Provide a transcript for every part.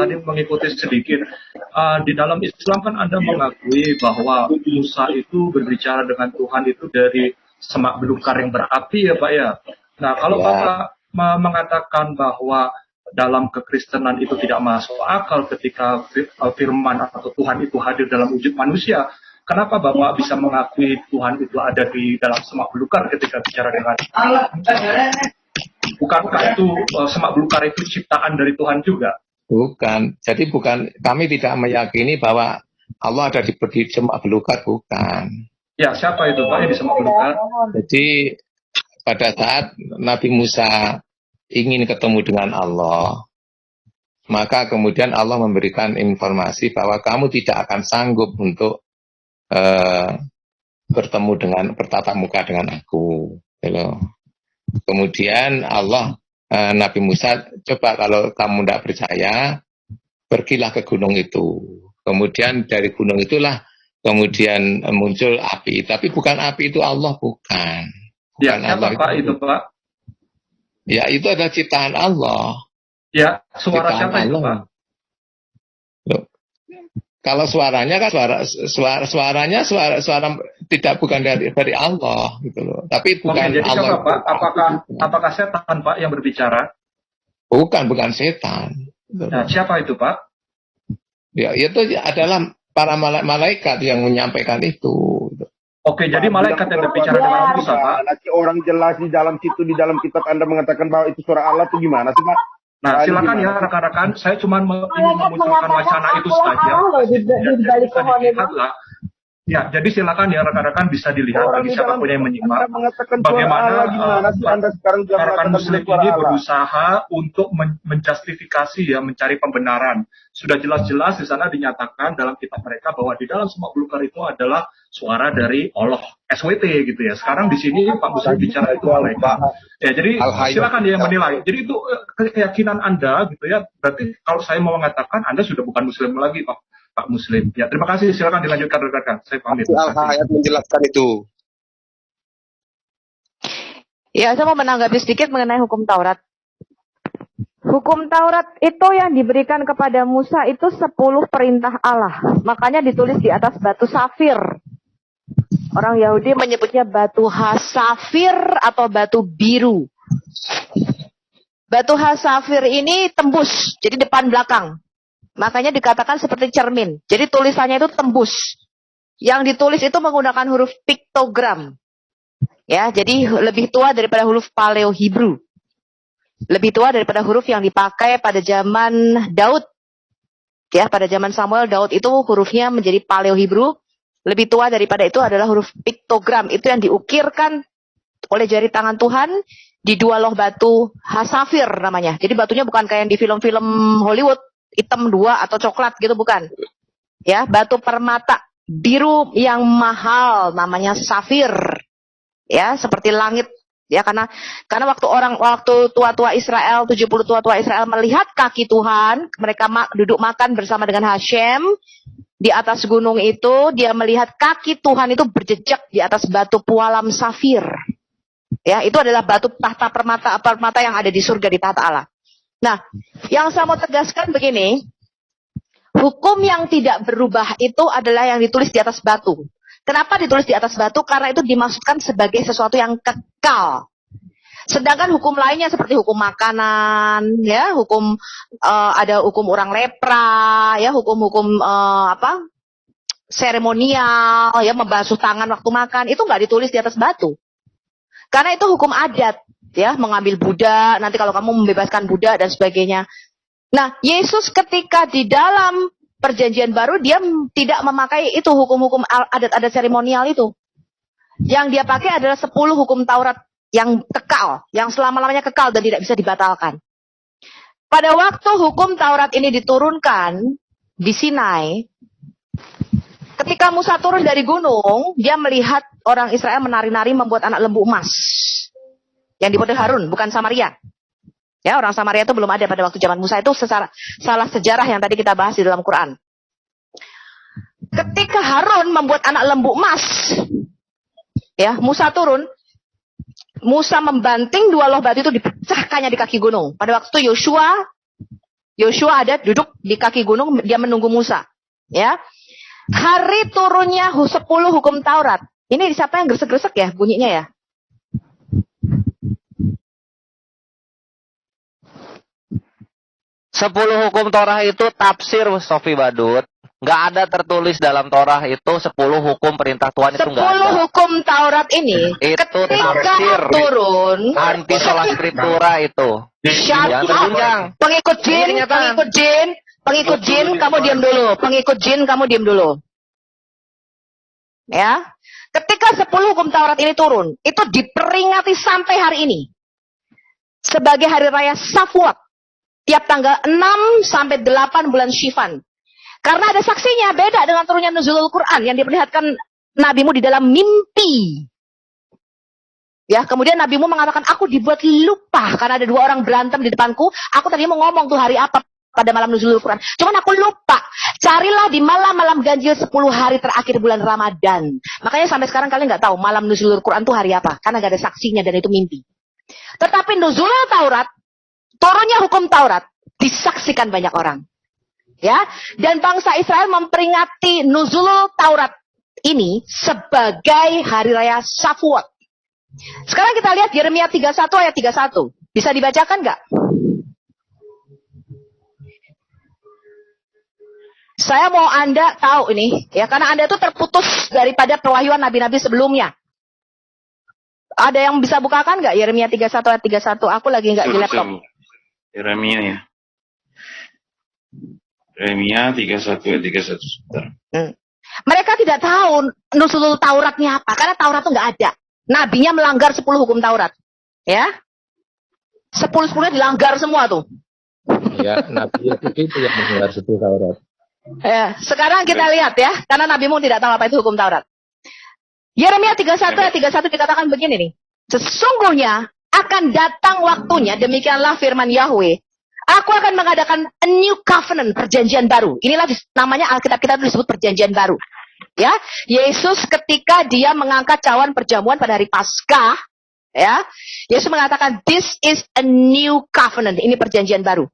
tadi mengikuti sedikit. Di dalam Islam kan Anda mengakui bahwa Musa itu berbicara dengan Tuhan itu dari semak belukar yang berapi ya Pak ya. Nah kalau Bapak mengatakan bahwa dalam kekristenan itu tidak masuk akal ketika firman atau Tuhan itu hadir dalam wujud manusia, kenapa Bapak bisa mengakui Tuhan itu ada di dalam semak belukar ketika bicara dengan Allah? Bukankah itu semak belukar itu ciptaan dari Tuhan juga? Bukan. Jadi kami tidak meyakini bahwa Allah ada di semak belukar, bukan. Ya, siapa itu Pak yang di semak belukar? Jadi pada saat Nabi Musa ingin ketemu dengan Allah, maka kemudian Allah memberikan informasi bahwa kamu tidak akan sanggup untuk bertatap muka dengan aku. Kemudian Nabi Musa, coba kalau kamu tidak percaya, pergilah ke gunung itu. Kemudian dari gunung itulah kemudian muncul api. Tapi bukan api itu Allah, bukan. Ya, siapa Pak itu Pak? Ya, itu adalah ciptaan Allah. Ya, suara siapa itu Pak? Loh, kalau suaranya kan suaranya tidak bukan dari Allah gitu loh. Tapi bukan jadi Allah. Pak, apakah setan Pak yang berbicara? Bukan setan. Nah, siapa itu Pak? Ya, itu adalah para malaikat yang menyampaikan itu. Oke, jadi malaikat yang berbicara dengan Musa, Pak. Nanti orang jelas di dalam kitab Anda mengatakan bahwa itu suara Allah itu gimana sih, Pak? Nah, silakan ya rekan-rekan. Saya cuma ingin memunculkan wacana itu saja. Ya, jadi silakan ya rekan-rekan bisa dilihat bagi siapapun yang menyimak bagaimana rekan Muslim ini berusaha untuk menjustifikasi ya, mencari pembenaran. Sudah jelas-jelas di sana dinyatakan dalam kitab mereka bahwa di dalam semak belukar itu adalah suara dari Allah SWT gitu ya. Sekarang di sini Pak Muslim bicara itu malaikat. Ya, jadi silakan dia menilai. Jadi itu keyakinan Anda gitu ya. Berarti kalau saya mau mengatakan Anda sudah bukan Muslim lagi, Pak Muslim. Ya, terima kasih. Silakan dilanjutkan rekan-rekan. Saya pamit. Al-Hayat menjelaskan itu. Ya, saya mau menanggapi sedikit mengenai hukum Taurat. Hukum Taurat itu yang diberikan kepada Musa itu 10 perintah Allah. Makanya ditulis di atas batu safir. Orang Yahudi menyebutnya batu hasafir atau batu biru. Batu hasafir ini tembus, jadi depan belakang. Makanya dikatakan seperti cermin. Jadi tulisannya itu tembus. Yang ditulis itu menggunakan huruf piktogram. Ya, jadi lebih tua daripada huruf Paleo Hebrew. Lebih tua daripada huruf yang dipakai pada zaman Daud. Ya, pada zaman Samuel, Daud itu hurufnya menjadi Paleo Hebrew. Lebih tua daripada itu adalah huruf piktogram. Itu yang diukirkan oleh jari tangan Tuhan di 2 loh batu hasafir namanya. Jadi batunya bukan kayak yang di film-film Hollywood, hitam 2 atau coklat gitu, bukan. Ya, batu permata biru yang mahal namanya safir. Ya, seperti langit. Ya, karena waktu tua-tua Israel, 70 tua-tua Israel melihat kaki Tuhan, mereka duduk makan bersama dengan Hashem di atas gunung itu, dia melihat kaki Tuhan itu berjejak di atas batu pualam safir. Ya, itu adalah batu tahta permata yang ada di surga di tahta Allah. Nah, yang saya mau tegaskan begini, hukum yang tidak berubah itu adalah yang ditulis di atas batu. Kenapa ditulis di atas batu? Karena itu dimaksudkan sebagai sesuatu yang kekal. Sedangkan hukum lainnya seperti hukum makanan, ya, ada hukum orang lepra, ya, hukum-hukum seremonial, ya, membasuh tangan waktu makan, itu nggak ditulis di atas batu. Karena itu hukum adat, ya, mengambil budak, nanti kalau kamu membebaskan budak dan sebagainya. Nah, Yesus ketika di dalam Perjanjian Baru, dia tidak memakai itu hukum-hukum adat-adat seremonial itu. Yang dia pakai adalah 10 hukum Taurat yang kekal, yang selama-lamanya kekal dan tidak bisa dibatalkan. Pada waktu hukum Taurat ini diturunkan di Sinai, ketika Musa turun dari gunung, dia melihat orang Israel menari-nari membuat anak lembu emas. Yang dimodel Harun, bukan Samaria. Ya, orang Samaria itu belum ada pada waktu zaman Musa. Itu salah sejarah yang tadi kita bahas di dalam Quran. Ketika Harun membuat anak lembu emas, ya, Musa turun, Musa membanting 2 loh batu itu, dipecahkannya di kaki gunung. Pada waktu itu Yosua ada duduk di kaki gunung, dia menunggu Musa. Ya. Hari turunnya 10 hukum Taurat. Ini siapa yang gresek-gresek ya bunyinya ya? Sepuluh hukum Torah itu tafsir Sofi Badut. Nggak ada tertulis dalam Torah itu 10 hukum perintah Tuhan itu nggak ada. 10 hukum Taurat ini Itu ketika tafsir turun anti sola scriptura itu. Shut Yang up. terguncang. Pengikut jin, Ini kenyataan. pengikut jin, kamu diam dulu. Pengikut jin, kamu diam dulu. Ya, ketika 10 hukum Taurat ini turun, itu diperingati sampai hari ini sebagai hari raya Shavuot, tiap tanggal 6 sampai 8 bulan Sivan. Karena ada saksinya, beda dengan turunnya Nuzulul Quran yang diperlihatkan nabimu di dalam mimpi. Ya, kemudian nabimu mengatakan, aku dibuat lupa karena ada 2 orang berantem di depanku. Aku tadi mau ngomong tuh hari apa pada malam Nuzulul Quran. Cuman aku lupa. Carilah di malam-malam ganjil 10 hari terakhir bulan Ramadan. Makanya sampai sekarang kalian nggak tahu malam Nuzulul Quran tuh hari apa. Karena nggak ada saksinya dan itu mimpi. Tetapi Nuzulul Taurat, turunnya hukum Taurat, disaksikan banyak orang. Ya, dan bangsa Israel memperingati Nuzulul Taurat ini sebagai hari raya Shavuot. Sekarang kita lihat Yeremia 31 ayat 31. Bisa dibacakan nggak? Saya mau Anda tahu ini, ya, karena Anda itu terputus daripada perwahyuan nabi-nabi sebelumnya. Ada yang bisa bukakan nggak Yeremia 31 ayat 31? Aku lagi nggak di laptop. Yeremia ya. Yeremia 31 ayat 31. Sebentar. Mereka tidak tahu Nuzulul Tauratnya apa, karena Taurat itu nggak ada. Nabinya melanggar 10 hukum Taurat. Ya. 10-10-nya dilanggar semua tuh. Ya, Nabi itu yang melanggar 10 Taurat. Ya, sekarang kita lihat ya, karena nabimu tidak tahu apa itu hukum Taurat. Yeremia 31 ayat 31 dikatakan begini nih. Sesungguhnya akan datang waktunya, demikianlah firman Yahweh. Aku akan mengadakan a new covenant, perjanjian baru. Inilah namanya Alkitab kita itu disebut perjanjian baru. Ya, Yesus ketika dia mengangkat cawan perjamuan pada hari Paskah, ya, Yesus mengatakan this is a new covenant. Ini perjanjian baru.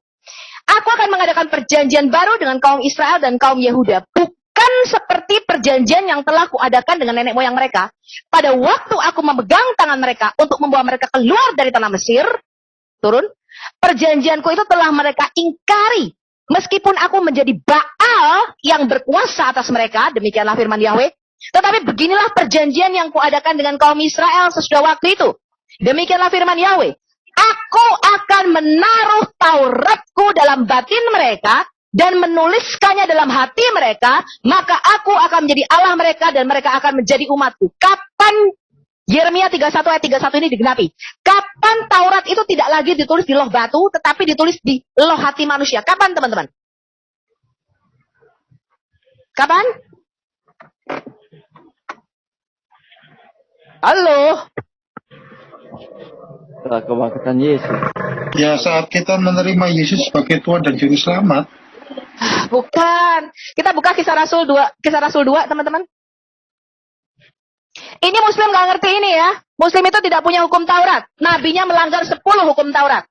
Aku akan mengadakan perjanjian baru dengan kaum Israel dan kaum Yehuda. Bukan seperti perjanjian yang telah kuadakan dengan nenek moyang mereka. Pada waktu aku memegang tangan mereka untuk membawa mereka keluar dari tanah Mesir. Turun. Perjanjianku itu telah mereka ingkari. Meskipun aku menjadi Baal yang berkuasa atas mereka. Demikianlah firman Yahweh. Tetapi beginilah perjanjian yang kuadakan dengan kaum Israel sesudah waktu itu. Demikianlah firman Yahweh. Aku akan menaruh Tauratku dalam batin mereka dan menuliskannya dalam hati mereka, maka aku akan menjadi Allah mereka dan mereka akan menjadi umatku. Kapan Yeremia 31 ayat 31 ini digenapi? Kapan Taurat itu tidak lagi ditulis di loh batu, tetapi ditulis di loh hati manusia? Kapan, teman-teman? Kapan? Halo? Setelah kebangkitan Yesus. Ya, saat kita menerima Yesus sebagai Tuhan dan Juru Selamat. Bukan. Kita buka Kisah Rasul 2, teman-teman. Ini Muslim gak ngerti ini ya. Muslim itu tidak punya hukum Taurat. Nabinya melanggar 10 hukum Taurat.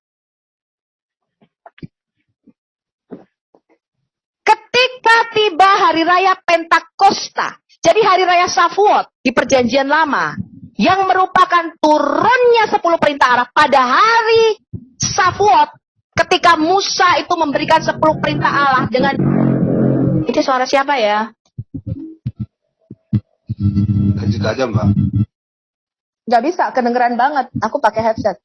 Ketika tiba hari raya Pentakosta, jadi hari raya Shavuot di perjanjian lama, yang merupakan turunnya 10 perintah Allah pada hari Shavuot, ketika Musa itu memberikan 10 perintah Allah dengan... Itu suara siapa ya? Lanjut aja, Mbak. Gak bisa, kedengeran banget. Aku pakai headset.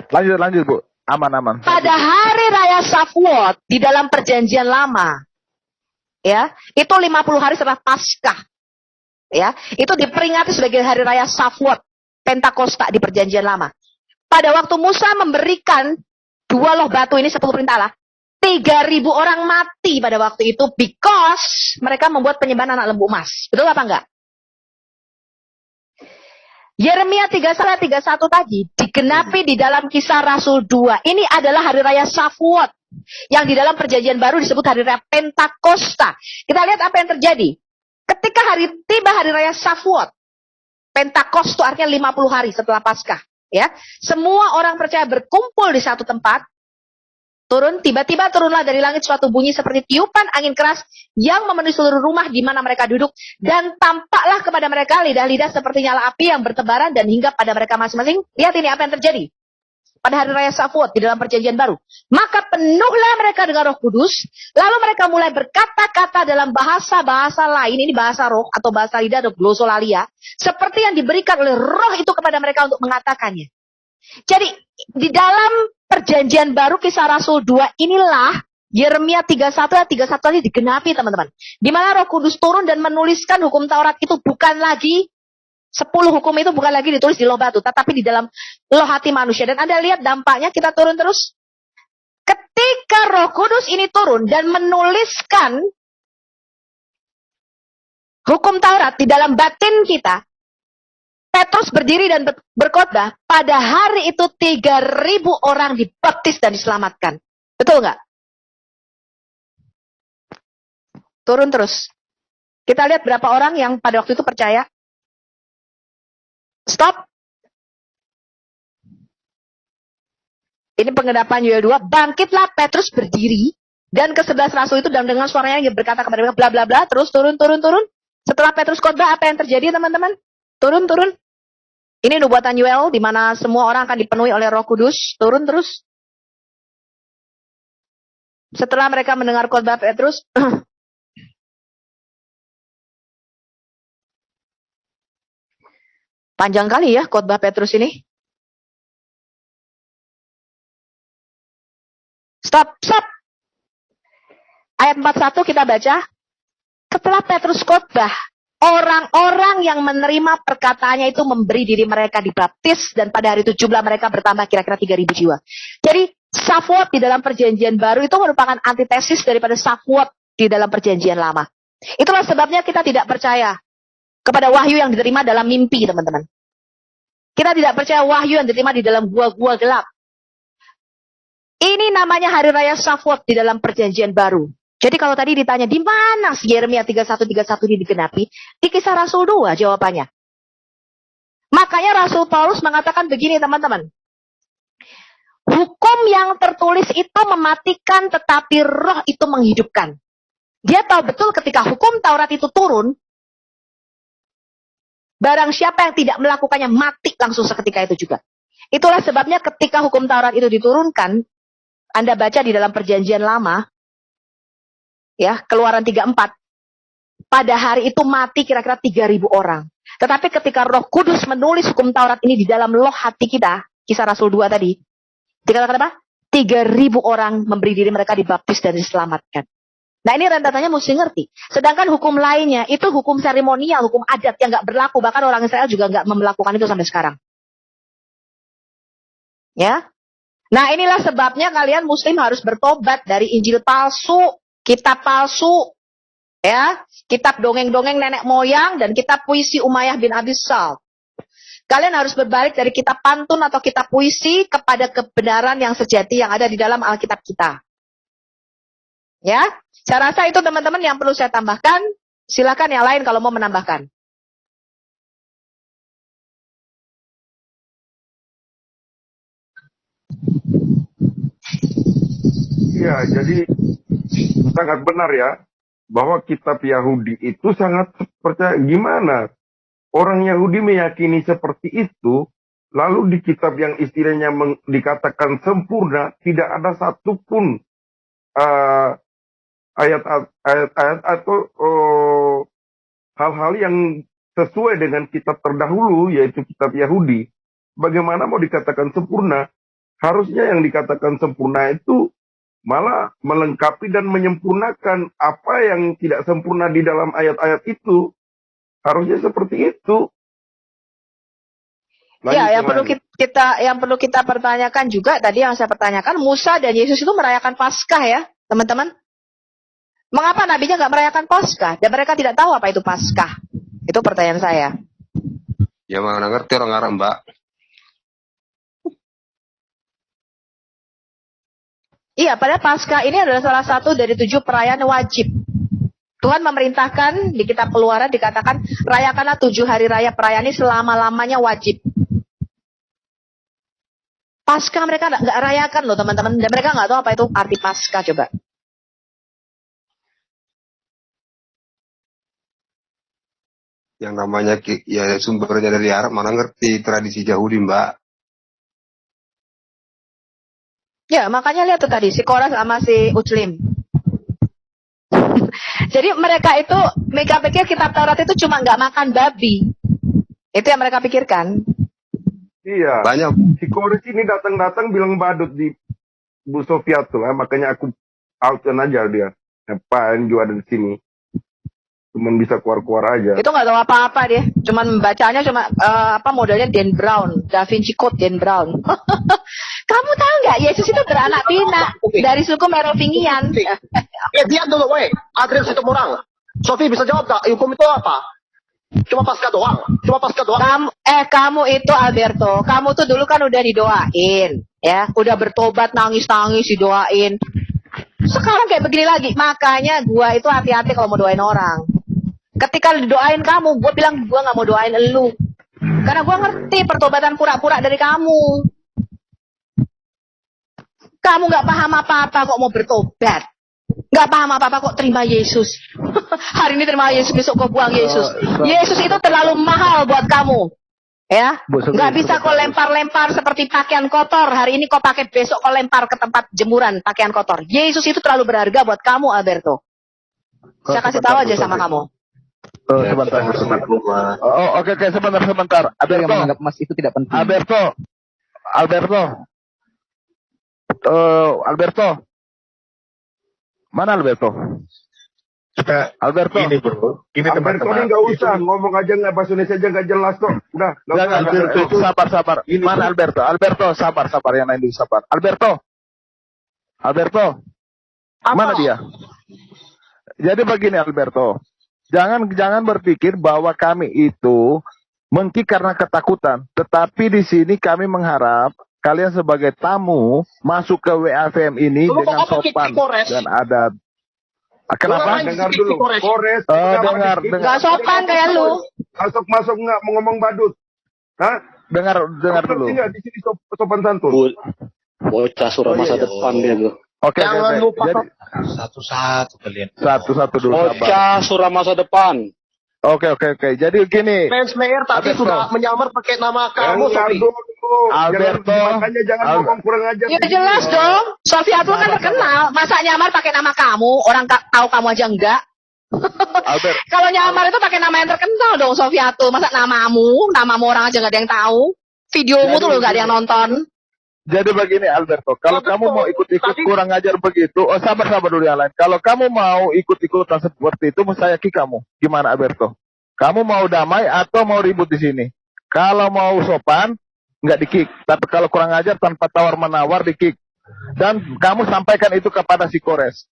Lanjut Bu. Aman. Pada hari raya Shavuot di dalam perjanjian lama, ya, itu 50 hari setelah Paskah. Ya, itu diperingati sebagai hari raya Shavuot, Pentakosta di perjanjian lama. Pada waktu Musa memberikan 2 loh batu ini 10 perintah Allah, 3.000 orang mati pada waktu itu because mereka membuat penyembahan anak lembu emas. Betul apa enggak? Yeremia 31 tadi digenapi di dalam Kisah Rasul 2. Ini adalah hari raya Shavuot yang di dalam perjanjian baru disebut hari raya Pentakosta. Kita lihat apa yang terjadi. Ketika tiba hari raya Shavuot, Pentakosta artinya 50 hari setelah Paskah. Ya, semua orang percaya berkumpul di satu tempat. Turun, tiba-tiba turunlah dari langit suatu bunyi seperti tiupan angin keras yang memenuhi seluruh rumah di mana mereka duduk. Dan tampaklah kepada mereka lidah-lidah seperti nyala api yang bertebaran dan hinggap pada mereka masing-masing. Lihat ini apa yang terjadi pada hari raya Shavuot di dalam perjanjian baru. Maka penuhlah mereka dengan Roh Kudus, lalu mereka mulai berkata-kata dalam bahasa-bahasa lain, ini bahasa roh atau bahasa lidah atau glosolalia, seperti yang diberikan oleh Roh itu kepada mereka untuk mengatakannya. Jadi di dalam perjanjian baru Kisah Rasul 2 inilah Yeremia 31 ayat 31 tadi digenapi, teman-teman. Di mana Roh Kudus turun dan menuliskan hukum Taurat itu bukan lagi 10 hukum itu bukan lagi ditulis di loh batu, tetapi di dalam loh hati manusia. Dan Anda lihat dampaknya, kita turun terus. Ketika Roh Kudus ini turun dan menuliskan hukum Taurat di dalam batin kita, Petrus berdiri dan berkhotbah. Pada hari itu 3.000 orang dibaptis dan diselamatkan. Betul nggak? Turun terus. Kita lihat berapa orang yang pada waktu itu percaya. Stop. Ini penggenapan Yoel 2. Bangkitlah Petrus berdiri. Dan ke-11 rasul itu dan dengan suaranya yang berkata kepada mereka bla bla bla. Terus turun. Setelah Petrus khotbah, apa yang terjadi, teman-teman? Turun. Ini nubuatan Yoel di mana semua orang akan dipenuhi oleh Roh Kudus. Turun terus. Setelah mereka mendengar khotbah Petrus, panjang kali ya khotbah Petrus ini. Stop. Ayat 41 kita baca. Setelah Petrus khotbah, orang-orang yang menerima perkataannya itu memberi diri mereka dibaptis, dan pada hari itu jumlah mereka bertambah kira-kira 3.000 jiwa. Jadi Shavuot di dalam perjanjian baru itu merupakan antitesis daripada Shavuot di dalam perjanjian lama. Itulah sebabnya kita tidak percaya kepada wahyu yang diterima dalam mimpi, teman-teman. Kita tidak percaya wahyu yang diterima di dalam gua-gua gelap. Ini namanya hari raya Shavuot di dalam perjanjian baru. Jadi kalau tadi ditanya, di mana Yeremia 31 ini digenapi? Di Kisah Rasul 2 jawabannya. Makanya Rasul Paulus mengatakan begini, teman-teman. Hukum yang tertulis itu mematikan, tetapi roh itu menghidupkan. Dia tahu betul ketika hukum Taurat itu turun, barang siapa yang tidak melakukannya mati langsung seketika itu juga. Itulah sebabnya ketika hukum Taurat itu diturunkan, Anda baca di dalam perjanjian lama, ya, Keluaran 34. Pada hari itu mati kira-kira 3.000 orang. Tetapi ketika Roh Kudus menulis hukum Taurat ini di dalam loh hati kita, Kisah Rasul 2 tadi, dikatakan apa? 3.000 orang memberi diri mereka dibaptis dan diselamatkan. Nah, ini rentetannya mesti ngerti. Sedangkan hukum lainnya itu hukum seremonial, hukum adat yang nggak berlaku. Bahkan orang Israel juga nggak melakukan itu sampai sekarang. Ya. Nah, inilah sebabnya kalian Muslim harus bertobat dari Injil palsu, kitab palsu, ya, kitab dongeng-dongeng nenek moyang, dan kitab puisi Umayyah bin Abi Salt. Kalian harus berbalik dari kitab pantun atau kitab puisi kepada kebenaran yang sejati yang ada di dalam Alkitab kita. Ya, saya rasa itu teman-teman yang perlu saya tambahkan. Silakan yang lain kalau mau menambahkan. Iya, jadi sangat benar ya, bahwa kitab Yahudi itu sangat percaya. Gimana orang Yahudi meyakini seperti itu, lalu di kitab yang istilahnya dikatakan sempurna, tidak ada satupun ayat-ayat atau hal-hal yang sesuai dengan kitab terdahulu, yaitu kitab Yahudi. Bagaimana mau dikatakan sempurna? Harusnya yang dikatakan sempurna itu malah melengkapi dan menyempurnakan apa yang tidak sempurna di dalam ayat-ayat itu. Harusnya seperti itu. Ya, yang perlu kita pertanyakan juga tadi yang saya pertanyakan, Musa dan Yesus itu merayakan Paskah ya, teman-teman. Mengapa nabinya nggak merayakan Paskah? Dan mereka tidak tahu apa itu Paskah. Itu pertanyaan saya. Ya mana ngerti orang Arab, Mbak. Iya, pada Paskah ini adalah salah satu dari 7 perayaan wajib. Tuhan memerintahkan di kitab Keluaran dikatakan, rayakanlah 7 hari raya perayaan ini selama-lamanya wajib. Pasca mereka nggak rayakan loh teman-teman. Dan mereka nggak tahu apa itu arti Pasca coba. Yang namanya ya sumbernya dari Arab, mana ngerti tradisi Yahudi, Mbak. Ya, makanya lihat tuh tadi, si Koras sama si Utslim. Jadi mereka pikir kitab Taurat itu cuma nggak makan babi. Itu yang mereka pikirkan. Iya. Banyak. Si Koris ini datang-datang bilang badut di Bu Sofia tuh, makanya aku outan aja dia. Ngapain juga ada di sini? Cuman bisa keluar-keluar aja. Itu nggak tahu apa-apa dia. Cuman membacanya modelnya Dan Brown, Da Vinci Code Dan Brown. Kamu tahu nggak Yesus itu beranak pinak dari suku Merovingian. Dia dulu, weh. Adrian situ orang. Sofi bisa jawab tak? Hukum itu apa? Cuma pasca doang. Kamu itu Alberto, kamu tuh dulu kan udah didoain, ya, udah bertobat nangis-nangis didoain. Sekarang kayak begini lagi, makanya gua itu hati-hati kalau mau doain orang. Ketika didoain kamu, gua bilang gua nggak mau doain elu, karena gua ngerti pertobatan pura-pura dari kamu. Kamu nggak paham apa-apa kok mau bertobat. Nggak paham apa-apa kok terima Yesus. Hari ini terima Yesus, besok kau buang Yesus. Yesus itu terlalu mahal buat kamu. Ya, nggak bisa kau lempar-lempar seperti pakaian kotor. Hari ini kau pakai, besok kau lempar ke tempat jemuran pakaian kotor. Yesus itu terlalu berharga buat kamu, Alberto. Saya kasih tahu aja sama kamu. Sebentar. Oke, sebentar. Ada yang menganggap emas itu tidak penting. Alberto. Mana Alberto? Alberto. Ini bro, ini Alberto teman-teman. ini nggak usah ngomong aja nggak bahasa Indonesia aja nggak jelas kok. Udah. Jangan, sabar. Mana Alberto? Alberto, sabar. Yang lain dulu sabar. Alberto. Mana dia? Jadi begini Alberto. Jangan berpikir bahwa kami itu mengki karena ketakutan. Tetapi di sini kami mengharap kalian sebagai tamu masuk ke WAFM ini dengan sopan dan adat. Kenapa? Dengar dulu. Kores. Dengar. Nggak sopan kayak lu. Masuk nggak mau ngomong badut. Hah? Dengar dulu. Nggak di sini sopan santun. Bocah surah masa depan dia tuh. Oke. Jangan lupa. Jadi, Satu-satu kalian. satu dulu sabar. Bocah surah masa depan. Oke. Jadi gini. Fans player tadi Alberto. sudah menyamar pakai nama kamu, Sofi. Alberto. Makanya jangan ngomong kurang ajar. Ya jelas dong. Sofia tuh kan terkenal. Masa nyamar pakai nama kamu? Orang tahu kamu aja enggak. Albert. Kalau nyamar itu pakai nama yang terkenal dong, Sofia tuh. Masa namamu orang aja nggak ada yang tahu. Videomu tuh loh nggak ada yang nonton. Jadi begini Alberto, kalau kamu mau ikut-ikut kurang ajar begitu, sabar dulu yang lain. Kalau kamu mau ikut-ikutan seperti itu, saya kick kamu. Gimana Alberto? Kamu mau damai atau mau ribut di sini? Kalau mau sopan, nggak di-kick. Tapi kalau kurang ajar tanpa tawar-menawar di-kick. Dan kamu sampaikan itu kepada si Kores.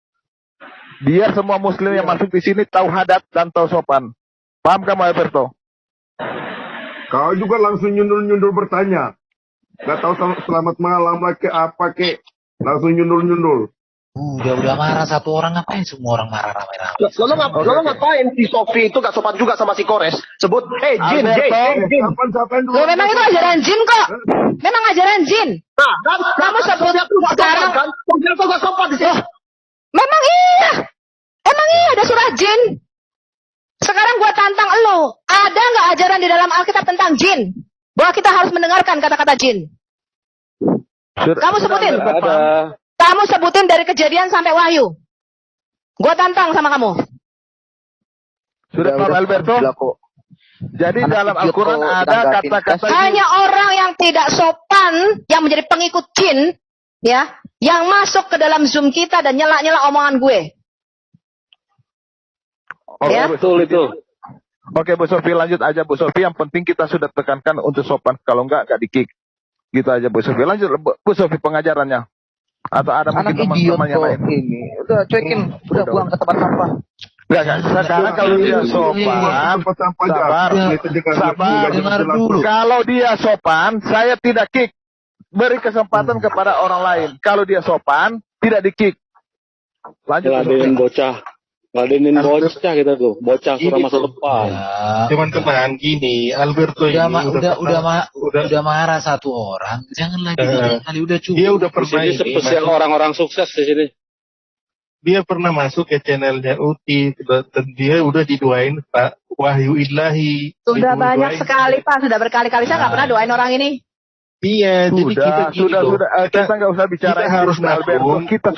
Biar semua muslim yang masuk di sini tahu hadat dan tahu sopan. Paham kamu Alberto? Kau juga langsung nyundul bertanya. Gak tahu selamat malam lah ke apa ke. Langsung nyundul. Udah marah satu orang, ngapain semua orang marah ramai-ramai? Lalu ngapain si Sofi itu gak sopan juga sama si Kores? Sebut, Jin. Kapan dulu? Loh, memang itu ajaran jin kok. Memang ajaran jin. Nah, kan Kamu sebut sekarang. kan? Sofi itu gak sopan di sini. Memang iya. Emang iya ada surah jin. Sekarang gua tantang elo. Ada nggak ajaran di dalam Alkitab tentang jin? Bahwa kita harus mendengarkan kata-kata jin. Kamu sebutin. Ada. Kamu sebutin dari Kejadian sampai Wahyu. Gua tantang sama kamu. Sudah Pak Alberto? Jadi dalam Al-Quran ada kata-kata Hanya orang yang tidak sopan, yang menjadi pengikut jin, ya, yang masuk ke dalam Zoom kita dan nyela-nyela omongan gue. Ya? Betul itu. Oke Bu Sofi, lanjut aja Bu Sofi. Yang penting kita sudah tekankan untuk sopan. Kalau enggak di-kick. Gitu aja Bu Sofi. Lanjut Bu Sofi pengajarannya. Atau ada Anak mungkin idiot teman-teman yang kok lain. ini. Udah cuekin, udah buang ke tempat sampah. Enggak. Sekarang kalau dia sopan, sabar. Dengar dulu. Kalau dia sopan, saya tidak kick. Beri kesempatan kepada orang lain. Kalau dia sopan, tidak di-kick. Lanjut Bu Sofi. Bocah. Ladenin bocah kita tuh, bocah sudah Gini masa tuh. depan. Ya, Teman-teman, gini, Alberto udah ini udah marah satu orang, jangan lagi kali udah cukup. dia udah Di pernah sini ini, spesial orang-orang sukses di sini. dia pernah masuk ke channelnya Uti, dan dia udah didoain Pak Wahyu Ilahi. Sudah Didoain. banyak sekali Pak, sudah berkali-kali saya nggak pernah doain orang ini. Iya, jadi kita gini loh. Kita nggak usah bicara kita harus Alberto. nabung. Kita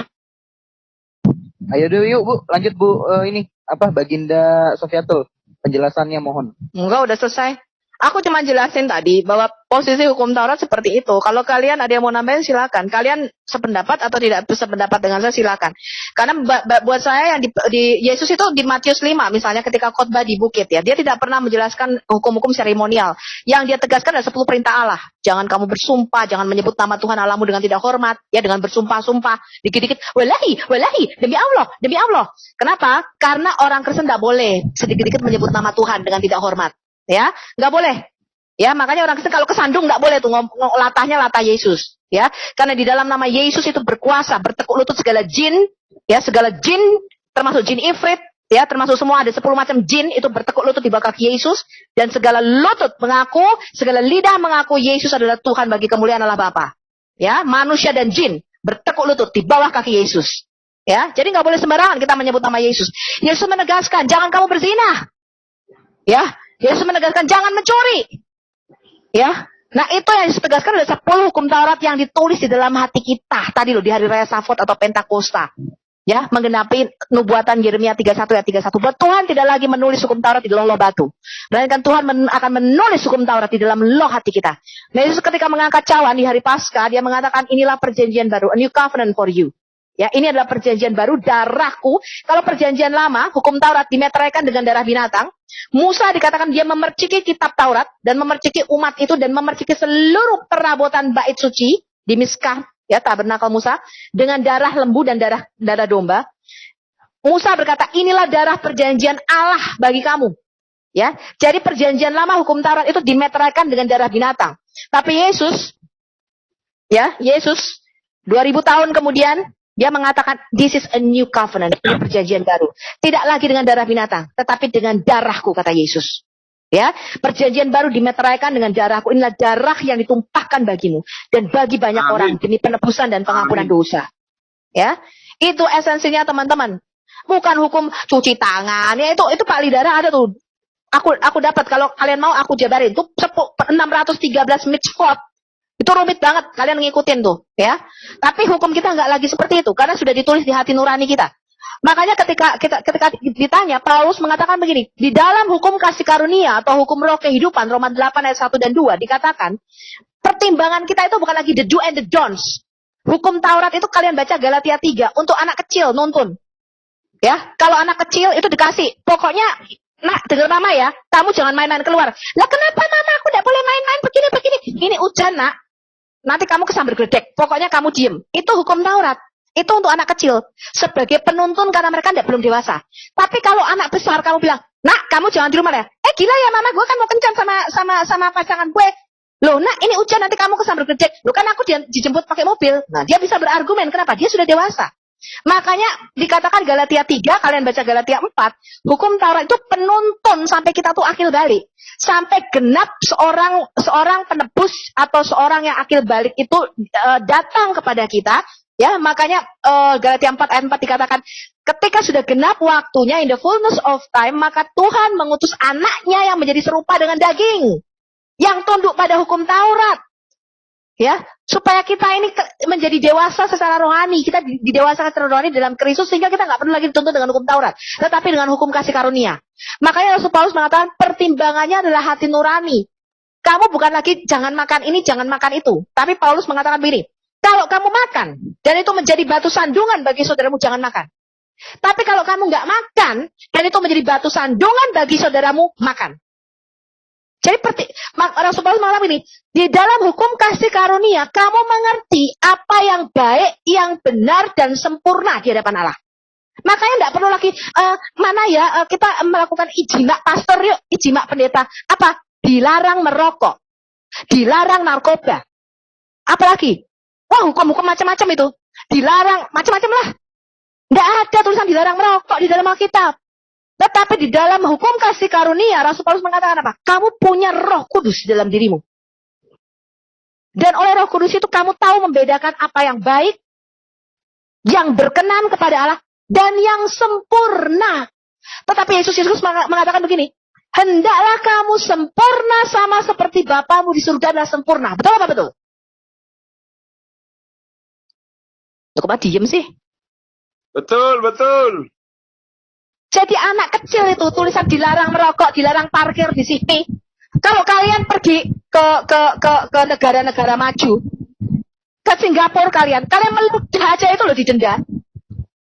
Ayo dulu yuk Bu, lanjut Bu. Ini apa Baginda Sofiatul, penjelasannya mohon. Enggak, udah selesai. Aku cuma jelasin tadi bahwa posisi hukum Taurat seperti itu. Kalau kalian ada yang mau nambahin silakan. Kalian sependapat atau tidak sependapat dengan saya silakan. Karena buat saya yang di Yesus itu di Matius 5 misalnya ketika khotbah di bukit ya, dia tidak pernah menjelaskan hukum-hukum seremonial. Yang dia tegaskan ada 10 perintah Allah. Jangan kamu bersumpah, jangan menyebut nama Tuhan Allahmu dengan tidak hormat, ya dengan bersumpah-sumpah, dikit-dikit wallahi, demi Allah. Kenapa? Karena orang Kristen tidak boleh sedikit-dikit menyebut nama Tuhan dengan tidak hormat. Ya, nggak boleh. Ya, makanya orang Kristen kalau kesandung nggak boleh tuh latahnya latah Yesus. Ya, karena di dalam nama Yesus itu berkuasa, bertekuk lutut segala jin, ya segala jin, termasuk jin ifrit, ya termasuk semua ada 10 macam jin itu bertekuk lutut di bawah kaki Yesus dan segala lutut mengaku, segala lidah mengaku Yesus adalah Tuhan bagi kemuliaan Allah Bapa. Ya, manusia dan jin bertekuk lutut di bawah kaki Yesus. Ya, jadi nggak boleh sembarangan kita menyebut nama Yesus. Yesus menegaskan, jangan kamu berzina. Ya. Yesus menegaskan jangan mencuri. Ya. Nah, itu yang ditegaskan ada 10 hukum Taurat yang ditulis di dalam hati kita. Tadi loh di hari raya Safot atau Pentakosta. Ya, menggenapi nubuatan Yeremia 31 ayat 31. Bahwa Tuhan tidak lagi menulis hukum Taurat di dalam loh batu. Melainkan Tuhan akan menulis hukum Taurat di dalam loh hati kita. Nah, Yesus ketika mengangkat cawan di hari Paskah, dia mengatakan inilah perjanjian baru, a new covenant for you. Ya, ini adalah perjanjian baru, darahku. Kalau perjanjian lama, hukum Taurat dimeteraikan dengan darah binatang. Musa dikatakan dia memerciki kitab Taurat dan memerciki umat itu dan memerciki seluruh perabotan bait suci di Miskah, ya tabernakel Musa dengan darah lembu dan darah domba. Musa berkata, inilah darah perjanjian Allah bagi kamu. Ya, jadi perjanjian lama hukum Taurat itu dimeteraikan dengan darah binatang. Tapi Yesus 2000 tahun kemudian dia mengatakan, this is a new covenant, ini perjanjian baru. Tidak lagi dengan darah binatang, tetapi dengan darahku, kata Yesus. Ya, perjanjian baru dimeteraikan dengan darahku. Inilah darah yang ditumpahkan bagimu dan bagi banyak orang demi penebusan dan pengampunan dosa. Ya, itu esensinya teman-teman. Bukan hukum cuci tangan. Ya itu Pak Lidara ada tuh. Aku dapat kalau kalian mau aku jabarin. Itu 613 mitzvot. Itu rumit banget, kalian ngikutin tuh, ya. Tapi hukum kita nggak lagi seperti itu, karena sudah ditulis di hati nurani kita. Makanya ketika ditanya, Paulus mengatakan begini, di dalam hukum kasih karunia atau hukum roh kehidupan, Roma 8 ayat 1 dan 2, dikatakan, pertimbangan kita itu bukan lagi the do and the don'ts. Hukum Taurat itu kalian baca Galatia 3, untuk anak kecil, nonton. Ya, kalau anak kecil itu dikasih, pokoknya, nah, dengar mama ya, kamu jangan main-main keluar. Lah kenapa mama aku tidak boleh main-main begini? Ini hujan nak. Nanti kamu kesambar gledek. Pokoknya kamu diem. Itu hukum Taurat. Itu untuk anak kecil. Sebagai penuntun karena mereka belum dewasa. Tapi kalau anak besar kamu bilang, nak kamu jangan di rumah ya. Gila ya mama, gue kan mau kencan sama pasangan gue. Loh nak ini hujan nanti kamu kesambar gledek. Loh kan aku dijemput pakai mobil. Nah dia bisa berargumen. Kenapa? Dia sudah dewasa. Makanya dikatakan Galatia 3, kalian baca Galatia 4, hukum Taurat itu penuntun sampai kita tuh akil balik. Sampai genap seorang penebus atau seorang yang akil balik itu datang kepada kita. Ya, makanya Galatia 4 ayat 4 dikatakan, ketika sudah genap waktunya in the fullness of time, maka Tuhan mengutus anaknya yang menjadi serupa dengan daging. Yang tunduk pada hukum Taurat. Ya, supaya kita ini menjadi dewasa secara rohani, kita didewasakan secara rohani dalam Kristus sehingga kita nggak perlu lagi dituntut dengan hukum Taurat, tetapi dengan hukum kasih karunia. Makanya Rasul Paulus mengatakan pertimbangannya adalah hati nurani. Kamu bukan lagi jangan makan ini, jangan makan itu, tapi Paulus mengatakan begini, kalau kamu makan dan itu menjadi batu sandungan bagi saudaramu, jangan makan. Tapi kalau kamu nggak makan dan itu menjadi batu sandungan bagi saudaramu, makan. Jadi Rasul Paulus mengatakan ini, di dalam hukum kasih karunia, kamu mengerti apa yang baik, yang benar, dan sempurna di hadapan Allah. Makanya tidak perlu lagi, kita melakukan ijma pastor yuk, ijma pendeta. Apa? Dilarang merokok. Dilarang narkoba. Apalagi? Wah, hukum-hukum macam-macam itu. Dilarang, macam-macam lah. Nggak ada tulisan dilarang merokok di dalam Alkitab. Tetapi di dalam hukum kasih karunia, Rasul Paulus mengatakan apa? Kamu punya Roh Kudus di dalam dirimu. Dan oleh Roh Kudus itu kamu tahu membedakan apa yang baik, yang berkenan kepada Allah, dan yang sempurna. Tetapi Yesus mengatakan begini, hendaklah kamu sempurna sama seperti Bapamu di surga adalah sempurna. Betul apa betul? Kok diem sih? Betul, betul. Jadi anak kecil itu tulisan dilarang merokok, dilarang parkir di sini. Kalau kalian pergi ke negara-negara maju, ke Singapura kalian meludah aja itu loh didenda.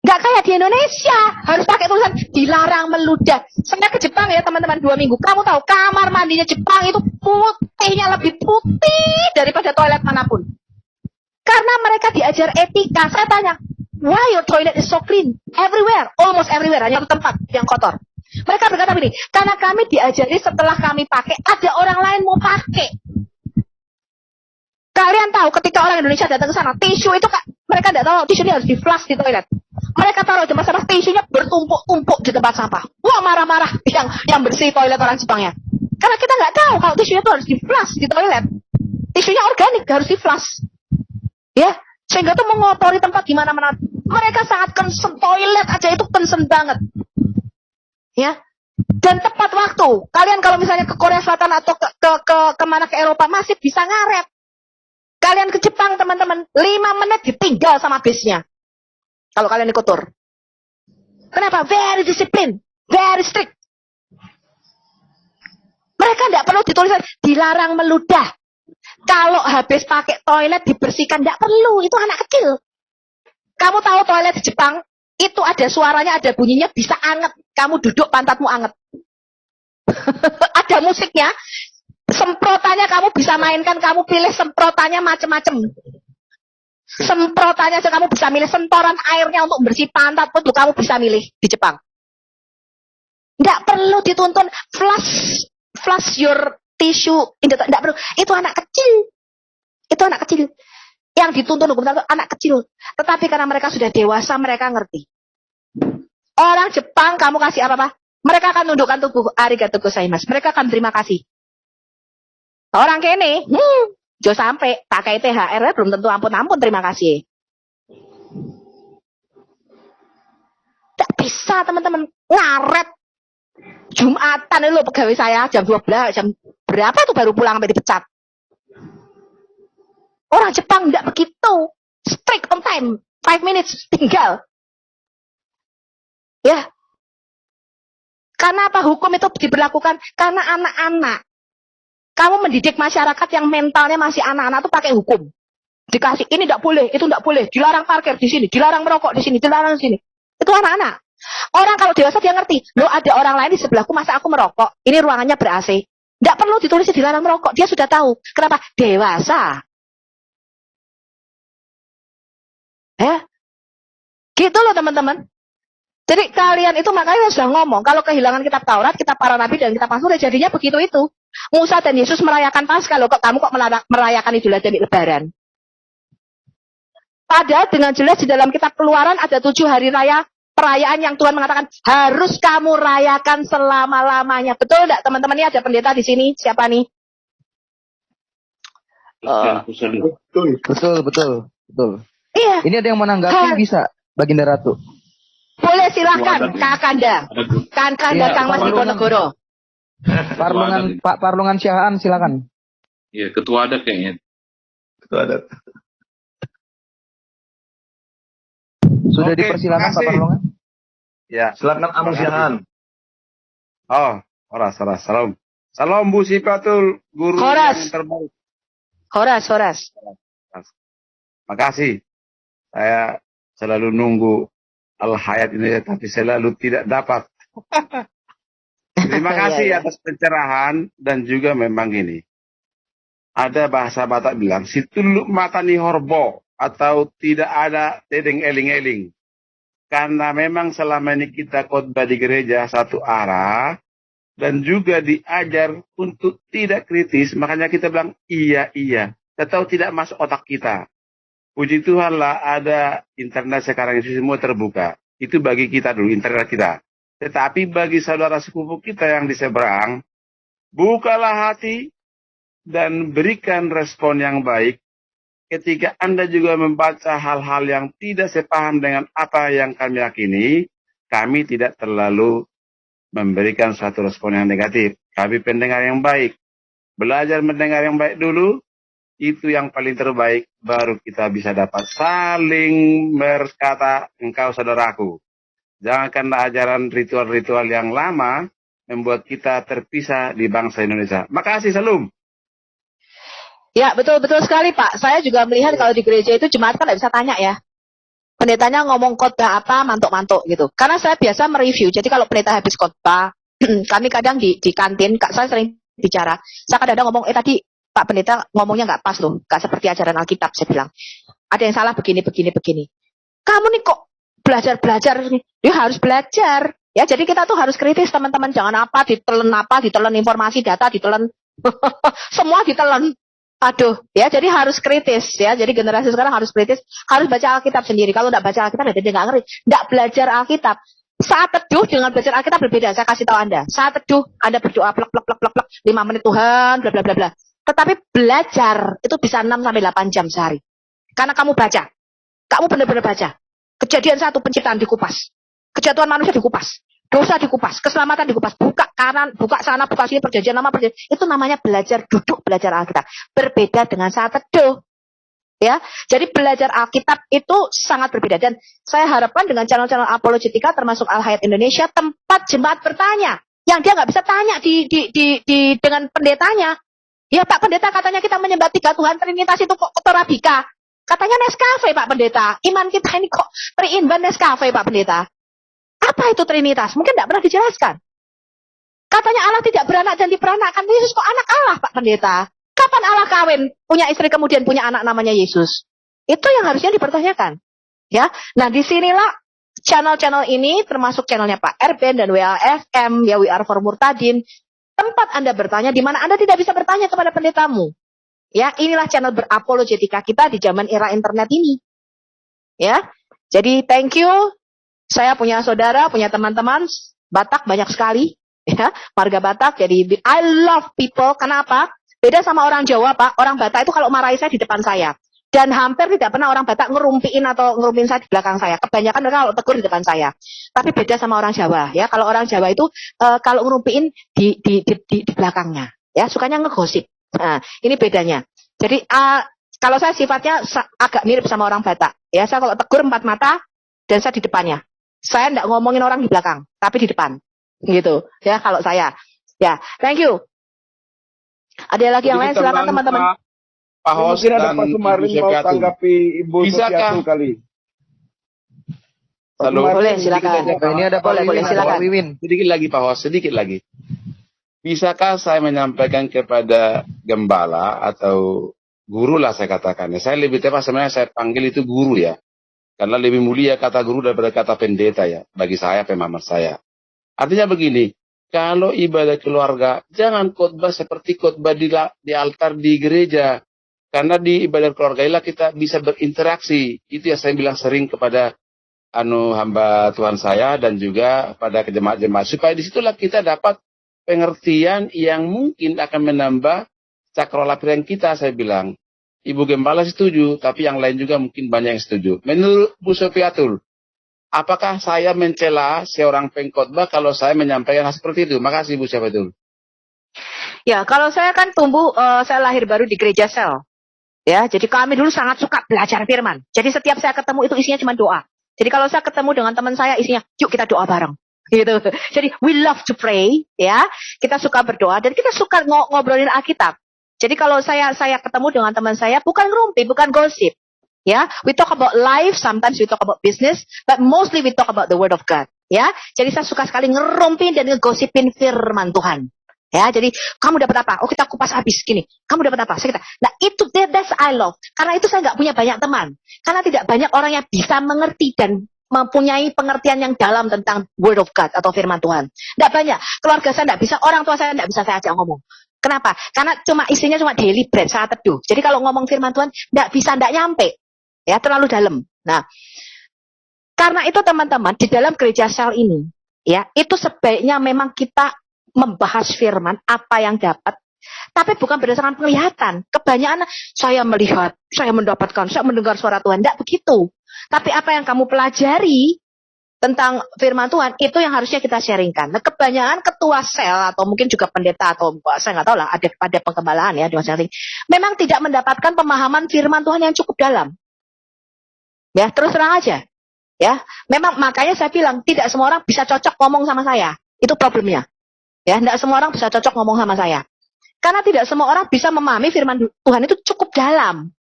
Nggak kayak di Indonesia, harus pakai tulisan dilarang meludah. Saya ke Jepang ya teman-teman 2 minggu. Kamu tahu kamar mandinya Jepang itu putihnya lebih putih daripada toilet manapun. Karena mereka diajar etika. Saya tanya, why your toilet is so clean? Everywhere, almost everywhere, hanya satu tempat yang kotor. Mereka berkata begini, karena kami diajari setelah kami pakai, ada orang lain mau pakai. Kalian tahu ketika orang Indonesia datang ke sana, tisu itu mereka tidak tahu tisunya harus di-flush di toilet. Mereka taruh di tempat sampah, tisunya bertumpuk-tumpuk di tempat sampah. Wah, marah-marah yang bersih toilet orang Jepangnya. Karena kita nggak tahu kalau tisunya itu harus di-flush di toilet. Tisunya organik, harus di-flush. Ya, sehingga itu mengotori tempat di mana-mana. Mereka sangat concern, toilet aja itu concern banget. Ya. Dan tepat waktu. Kalian kalau misalnya ke Korea Selatan atau kemana ke Eropa masih bisa ngaret. Kalian ke Jepang teman-teman, 5 menit ditinggal sama bisnya. Kalau kalian ikut tur. Kenapa? Very discipline, very strict. Mereka tidak perlu dituliskan dilarang meludah. Kalau habis pakai toilet dibersihkan, tidak perlu. Itu anak kecil. Kamu tahu toilet di Jepang, itu ada suaranya, ada bunyinya, bisa anget. Kamu duduk, pantatmu anget. Ada musiknya. Semprotannya kamu bisa mainkan, kamu pilih semprotannya macam-macam. Semprotannya aja kamu bisa milih, sentoran airnya untuk bersih pantat pun kamu bisa milih di Jepang. Nggak perlu dituntun flush your tissue. Nggak perlu. Itu anak kecil. Itu anak kecil. Yang dituntun hukum itu anak kecil. Tetapi karena mereka sudah dewasa, mereka ngerti. Orang Jepang kamu kasih apa-apa, mereka akan tundukkan tubuh. Arigatou gozaimasu. Mereka akan terima kasih. Orang kene, jo sampai pakai THR belum tentu ampun-ampun terima kasih. Tidak bisa teman-teman ngaret. Jumatan itu pegawai saya jam 12, jam berapa tuh baru pulang sampai dipecat. Orang Jepang tidak begitu. Strict on time. 5 minutes tinggal. Ya. Karena apa? Hukum itu diberlakukan karena anak-anak. Kamu mendidik masyarakat yang mentalnya masih anak-anak tuh pakai hukum. Dikasih ini tidak boleh, itu tidak boleh. Dilarang parkir di sini, dilarang merokok di sini, dilarang di sini. Itu anak-anak. Orang kalau dewasa dia ngerti. Loh ada orang lain di sebelahku, masa aku merokok? Ini ruangannya ber-AC. Tidak perlu ditulis dilarang merokok. Dia sudah tahu. Kenapa? Dewasa. Gitu loh teman-teman. Jadi kalian itu makanya sudah ngomong. Kalau kehilangan kitab Taurat, kitab para nabi, dan kitab Mazmur, jadinya begitu itu. Musa dan Yesus merayakan Paskah loh. Kamu kok merayakan Idul Adha di Lebaran? Padahal dengan jelas di dalam kitab Keluaran ada 7 hari raya perayaan yang Tuhan mengatakan harus kamu rayakan selama-lamanya. Betul enggak teman-teman? Ini ada pendeta di sini. Siapa nih? Betul. Iya. Ini ada yang menanggapi bisa, Baginda Ratu. Boleh silakan Kakanda. Kakanda Kang Mas Diponegoro. Pak Parlungan Syahaan silakan. Iya, ketua adat kayaknya. Ketua adat. Sudah dipersilakan Pak Parlungan. Ya, silakan Amung Syahaan. Oh, Horas. Salam Bu Sipatul, guru Horas. yang terbaik. Horas. Makasih. Saya selalu nunggu Al-Hayat ini, tapi selalu tidak dapat. Terima kasih atas pencerahan, dan juga memang gini. Ada bahasa Batak bilang, situluk matani horbo, atau tidak ada tedeng eling-eling. Karena memang selama ini kita khotbah di gereja satu arah, dan juga diajar untuk tidak kritis, makanya kita bilang iya. Atau tidak masuk otak kita. Puji Tuhan lah ada internet sekarang itu semua terbuka. Itu bagi kita dulu, internal kita. Tetapi bagi saudara sepupu kita yang di seberang, bukalah hati dan berikan respon yang baik ketika Anda juga membaca hal-hal yang tidak sepaham dengan apa yang kami yakini. Kami tidak terlalu memberikan suatu respon yang negatif. Kami pendengar yang baik. Belajar mendengar yang baik dulu, itu yang paling terbaik, baru kita bisa dapat saling berkata, engkau saudaraku. Jangankanlah ajaran ritual-ritual yang lama membuat kita terpisah di bangsa Indonesia. Makasih, Salum. Ya, betul-betul sekali, Pak. Saya juga melihat kalau di gereja itu jemaat kan nggak bisa tanya ya. Pendetanya ngomong khotbah apa, mantuk-mantuk gitu. Karena saya biasa mereview, jadi kalau pendeta habis khotbah, kami kadang di kantin, saya sering bicara. Saya kadang-kadang ngomong, tadi Pak Pendeta ngomongnya nggak pas loh, nggak seperti ajaran Alkitab, saya bilang. Ada yang salah begini. Kamu nih kok belajar, dia harus belajar. Ya, jadi kita tuh harus kritis teman-teman, jangan ditelan informasi, data ditelan, semua ditelan. Aduh, ya jadi harus kritis ya. Jadi generasi sekarang harus kritis, harus baca Alkitab sendiri. Kalau nggak baca Alkitab, dia nggak ngerti. Nggak belajar Alkitab. Saat teduh dengan belajar Alkitab berbeda. Saya kasih tahu Anda. Saat teduh, Anda berdoa plek 5 menit Tuhan, bla bla bla bla. Tetapi belajar itu bisa 6 sampai 8 jam sehari. Karena kamu baca. Kamu benar-benar baca. Kejadian 1 penciptaan dikupas. Kejatuhan manusia dikupas. Dosa dikupas, keselamatan dikupas. Buka kanan, buka sana, buka sini, perjanjian lama, perjanjian. Itu namanya belajar duduk, belajar Alkitab. Berbeda dengan saat teduh. Ya, jadi belajar Alkitab itu sangat berbeda. Dan saya harapkan dengan channel-channel apologetika termasuk Al-Hayat Indonesia, tempat jemaat bertanya. Yang dia nggak bisa tanya dengan pendetanya. Ya Pak Pendeta, katanya kita menyembah 3 Tuhan, Trinitas itu kok Torabika. Katanya Nescafe Pak Pendeta. Iman kita ini kok three-in-one Nescafe Pak Pendeta. Apa itu Trinitas? Mungkin tidak pernah dijelaskan. Katanya Allah tidak beranak dan diperanakkan. Yesus kok anak Allah Pak Pendeta? Kapan Allah kawin, punya istri kemudian punya anak namanya Yesus? Itu yang harusnya dipertanyakan. Ya, nah disinilah channel-channel ini termasuk channelnya Pak Erben dan WAFM, ya We Are For Murtadin. Tempat Anda bertanya di mana Anda tidak bisa bertanya kepada pendetamu. Ya, inilah channel berapologetika kita di zaman era internet ini. Ya, jadi thank you. Saya punya saudara, punya teman-teman Batak banyak sekali. Ya, marga Batak. Jadi I love people. Kenapa? Beda sama orang Jawa, Pak. Orang Batak itu kalau marahi saya di depan saya. Dan hampir tidak pernah orang Batak ngerumpiin saya di belakang saya. Kebanyakan mereka kalau tegur di depan saya. Tapi beda sama orang Jawa, ya. Kalau orang Jawa itu kalau ngerumpiin di belakangnya, ya, sukanya ngegosip. Nah, ini bedanya. Jadi kalau saya sifatnya agak mirip sama orang Batak. Ya, saya kalau tegur 4 mata dan saya di depannya. Saya enggak ngomongin orang di belakang, tapi di depan. Gitu. Ya, kalau saya. Ya, thank you. Ada lagi yang lain, silakan teman-teman. Pak Hos mungkin ada dan Pak Sumarin Ibu mau Sofiatul. tanggapi Ibu Sofiatul kali. Halo. Boleh, silakan. Ini ada Pak Boleh, silakan. Wiwin. Sedikit lagi Pak Hos, sedikit lagi. Bisakah saya menyampaikan kepada gembala atau guru lah saya katakan. Saya lebih tepat sebenarnya saya panggil itu guru ya. Karena lebih mulia kata guru daripada kata pendeta ya. Bagi saya, pemahaman saya. Artinya begini. Kalau ibadah keluarga, jangan khotbah seperti khotbah di altar di gereja. Karena di ibadah keluarga inilah kita bisa berinteraksi. Itu yang saya bilang sering kepada hamba Tuhan saya dan juga pada jemaat-jemaat. Supaya disitulah kita dapat pengertian yang mungkin akan menambah cakrawala pikiran kita, saya bilang. Ibu Gembala setuju, tapi yang lain juga mungkin banyak yang setuju. Menurut Bu Sofiatul, apakah saya mencela seorang pengkhotbah kalau saya menyampaikan hal seperti itu? Makasih Bu Sofiatul. Ya, kalau saya kan saya lahir baru di gereja sel. Ya, jadi kami dulu sangat suka belajar firman. Jadi setiap saya ketemu itu isinya cuma doa. Jadi kalau saya ketemu dengan teman saya isinya, yuk kita doa bareng. Gitu. Jadi we love to pray, ya. Kita suka berdoa dan kita suka ngobrolin Alkitab. Jadi kalau saya ketemu dengan teman saya bukan ngerumpi, bukan gosip. Ya, we talk about life, sometimes we talk about business, but mostly we talk about the word of God. Ya, jadi saya suka sekali ngerumpin dan ngegosipin firman Tuhan. Ya, jadi kamu dapat apa? Oh, kita kupas habis gini. Kamu dapat apa? Nah, itu that's I love. Karena itu saya nggak punya banyak teman. Karena tidak banyak orang yang bisa mengerti dan mempunyai pengertian yang dalam tentang word of God atau firman Tuhan. Nggak banyak. Keluarga saya nggak bisa, orang tua saya nggak bisa saya ajak ngomong. Kenapa? Karena isinya cuma daily bread saat teduh. Jadi kalau ngomong firman Tuhan nggak bisa, nggak nyampe. Ya, terlalu dalam. Nah, Karena itu teman-teman, di dalam gereja sel ini, ya, itu sebaiknya memang kita membahas firman, apa yang dapat, tapi bukan berdasarkan penglihatan. Kebanyakan saya melihat, saya mendapatkan, saya mendengar suara Tuhan. Tidak begitu. Tapi apa yang kamu pelajari tentang firman Tuhan, itu yang harusnya kita sharingkan. Nah, kebanyakan ketua sel, atau mungkin juga pendeta, atau saya nggak tahu lah, ada pengembalaan ya di masing-masing, memang tidak mendapatkan pemahaman firman Tuhan yang cukup dalam. Ya, terus terang aja. Ya, memang makanya saya bilang, tidak semua orang bisa cocok ngomong sama saya. Itu problemnya. Ya, tidak semua orang bisa cocok ngomong sama saya. Karena tidak semua orang bisa memahami firman Tuhan itu cukup dalam.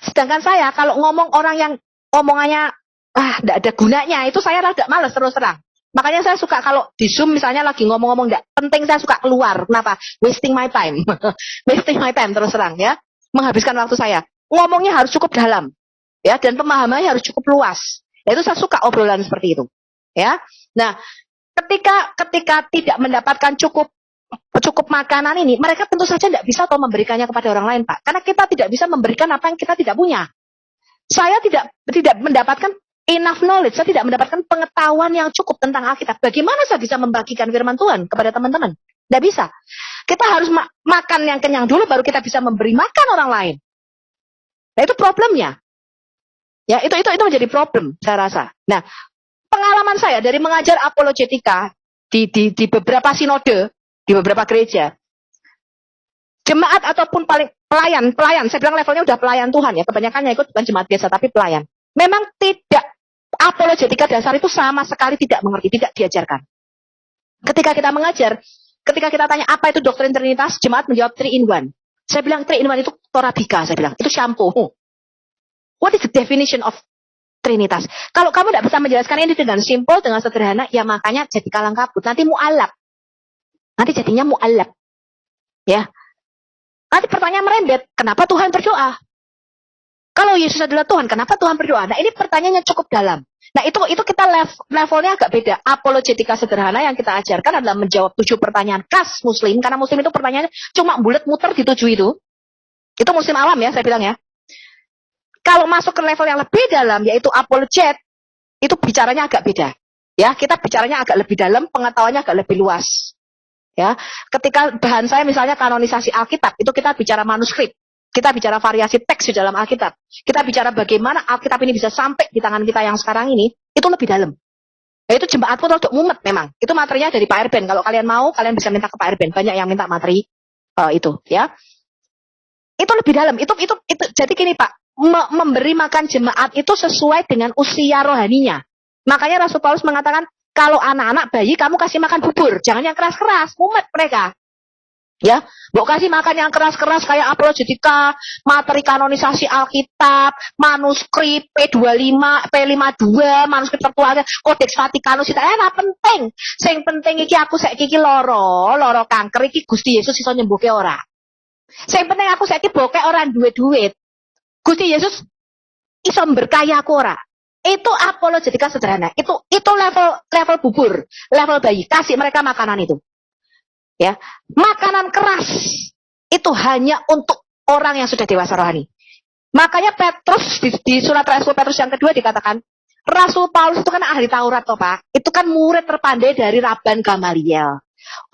Sedangkan saya, kalau ngomong orang yang omongannya tidak ada gunanya, itu saya agak males terus terang. Makanya saya suka kalau di Zoom misalnya lagi ngomong-ngomong tidak penting, saya suka keluar. Kenapa? Wasting my time. Wasting my time terus terang ya. Menghabiskan waktu saya. Ngomongnya harus cukup dalam. Ya, dan pemahamannya harus cukup luas. Itu saya suka obrolan seperti itu. Ya. Nah, ketika tidak mendapatkan cukup makanan ini, mereka tentu saja tidak bisa memberikannya kepada orang lain, Pak. Karena kita tidak bisa memberikan apa yang kita tidak punya. Saya tidak mendapatkan enough knowledge, saya tidak mendapatkan pengetahuan yang cukup tentang Alkitab. Bagaimana saya bisa membagikan firman Tuhan kepada teman-teman? Tidak bisa. Kita harus makan yang kenyang dulu, baru kita bisa memberi makan orang lain. Nah, itu problemnya. Ya, itu menjadi problem, saya rasa. Nah, pengalaman saya dari mengajar apologetika di beberapa sinode, di beberapa gereja, jemaat ataupun pelayan, saya bilang levelnya udah pelayan Tuhan ya, kebanyakannya ikut bukan jemaat biasa tapi pelayan. Memang tidak, apologetika dasar itu sama sekali tidak mengerti, tidak diajarkan. Ketika kita mengajar, ketika kita tanya apa itu doktrin Trinitas, jemaat menjawab 3 in 1. Saya bilang 3 in 1 itu Torabika, saya bilang itu shampoo. What is the definition of Trinitas? Kalau kamu tidak bisa menjelaskan ini dengan simpel, dengan sederhana, ya makanya jadi kalang kabut. Nanti mu'alab. Nanti jadinya mu'alab. Ya. Nanti pertanyaan merembet, kenapa Tuhan berdoa? Kalau Yesus adalah Tuhan, kenapa Tuhan berdoa? Nah, ini pertanyaannya cukup dalam. Nah, itu kita levelnya agak beda. Apologetika sederhana yang kita ajarkan adalah menjawab 7 pertanyaan khas Muslim, karena Muslim itu pertanyaannya cuma bulat muter di 7 itu. Itu Muslim awam ya, saya bilang ya. Kalau masuk ke level yang lebih dalam, yaitu apologet, itu bicaranya agak beda. Ya, kita bicaranya agak lebih dalam, pengetahuannya agak lebih luas. Ya, ketika bahan saya misalnya kanonisasi Alkitab, itu kita bicara manuskrip. Kita bicara variasi teks di dalam Alkitab. Kita bicara bagaimana Alkitab ini bisa sampai di tangan kita yang sekarang ini, itu lebih dalam. Ya, itu jemaat pun untuk mumet memang. Itu materinya dari Pak Erben. Kalau kalian mau, kalian bisa minta ke Pak Erben. Banyak yang minta materi itu, ya. Itu lebih dalam. Itu jadi gini, Pak. Memberi makan jemaat itu sesuai dengan usia rohaninya. Makanya Rasul Paulus mengatakan, kalau anak-anak bayi kamu kasih makan bubur, jangan yang keras-keras, mumet mereka. Ya, mau kasih makan yang keras-keras kayak apologetika, materi kanonisasi Alkitab, manuskrip P25, P52, manuskrip tertua, Kodeks Vatikanus itu penting. Sing penting iki aku saiki loro kanker iki Gusti Yesus iso nyembuhke ora. Sing penting aku saiki bokek ora duwe duit. Gusti Yesus iso berkaya aku ora. Itu apologetika sederhana. Itu level bubur, level bayi. Kasih mereka makanan itu. Ya, makanan keras itu hanya untuk orang yang sudah dewasa rohani. Makanya Petrus di surat Rasul Petrus yang kedua dikatakan, Rasul Paulus itu kan ahli Taurat toh, Pak. Itu kan murid terpandai dari Rabban Gamaliel.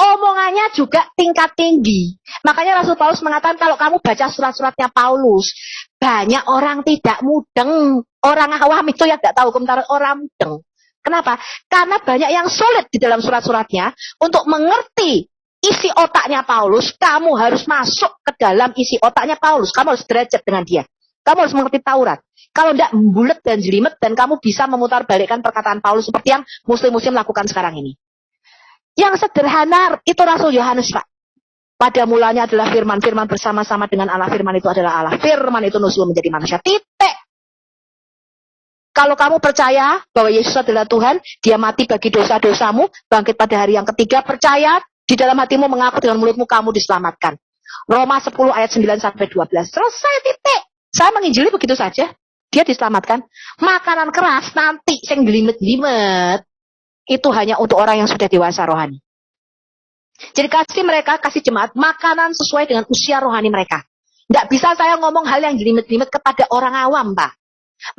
Omongannya juga tingkat tinggi. Makanya Rasul Paulus mengatakan kalau kamu baca surat-suratnya Paulus, banyak orang tidak mudeng. Orang awam itu yang tidak tahu hukum Taurat, orang mudeng. Kenapa? Karena banyak yang sulit di dalam surat-suratnya. Untuk mengerti isi otaknya Paulus, kamu harus masuk ke dalam isi otaknya Paulus. Kamu harus derajat dengan dia. Kamu harus mengerti Taurat. Kalau tidak bulet dan jelimet, dan kamu bisa memutarbalikkan perkataan Paulus seperti yang muslim-muslim lakukan sekarang ini. Yang sederhana itu Rasul Yohanes, Pak. Pada mulanya adalah firman, firman bersama-sama dengan Allah, firman itu adalah Allah, firman itu nusul menjadi manusia. Titik. Kalau kamu percaya bahwa Yesus adalah Tuhan, dia mati bagi dosa-dosamu, bangkit pada hari yang ketiga, percaya di dalam hatimu, mengaku dengan mulutmu, kamu diselamatkan. Roma 10 ayat 9 sampai 12. Selesai, titik. Saya menginjili begitu saja. Dia diselamatkan. Makanan keras nanti sing gelimet-gelimet. Itu hanya untuk orang yang sudah dewasa rohani. Jadi kasih jemaat makanan sesuai dengan usia rohani mereka. Tidak bisa saya ngomong hal yang gelimet-gelimet kepada orang awam, Pak.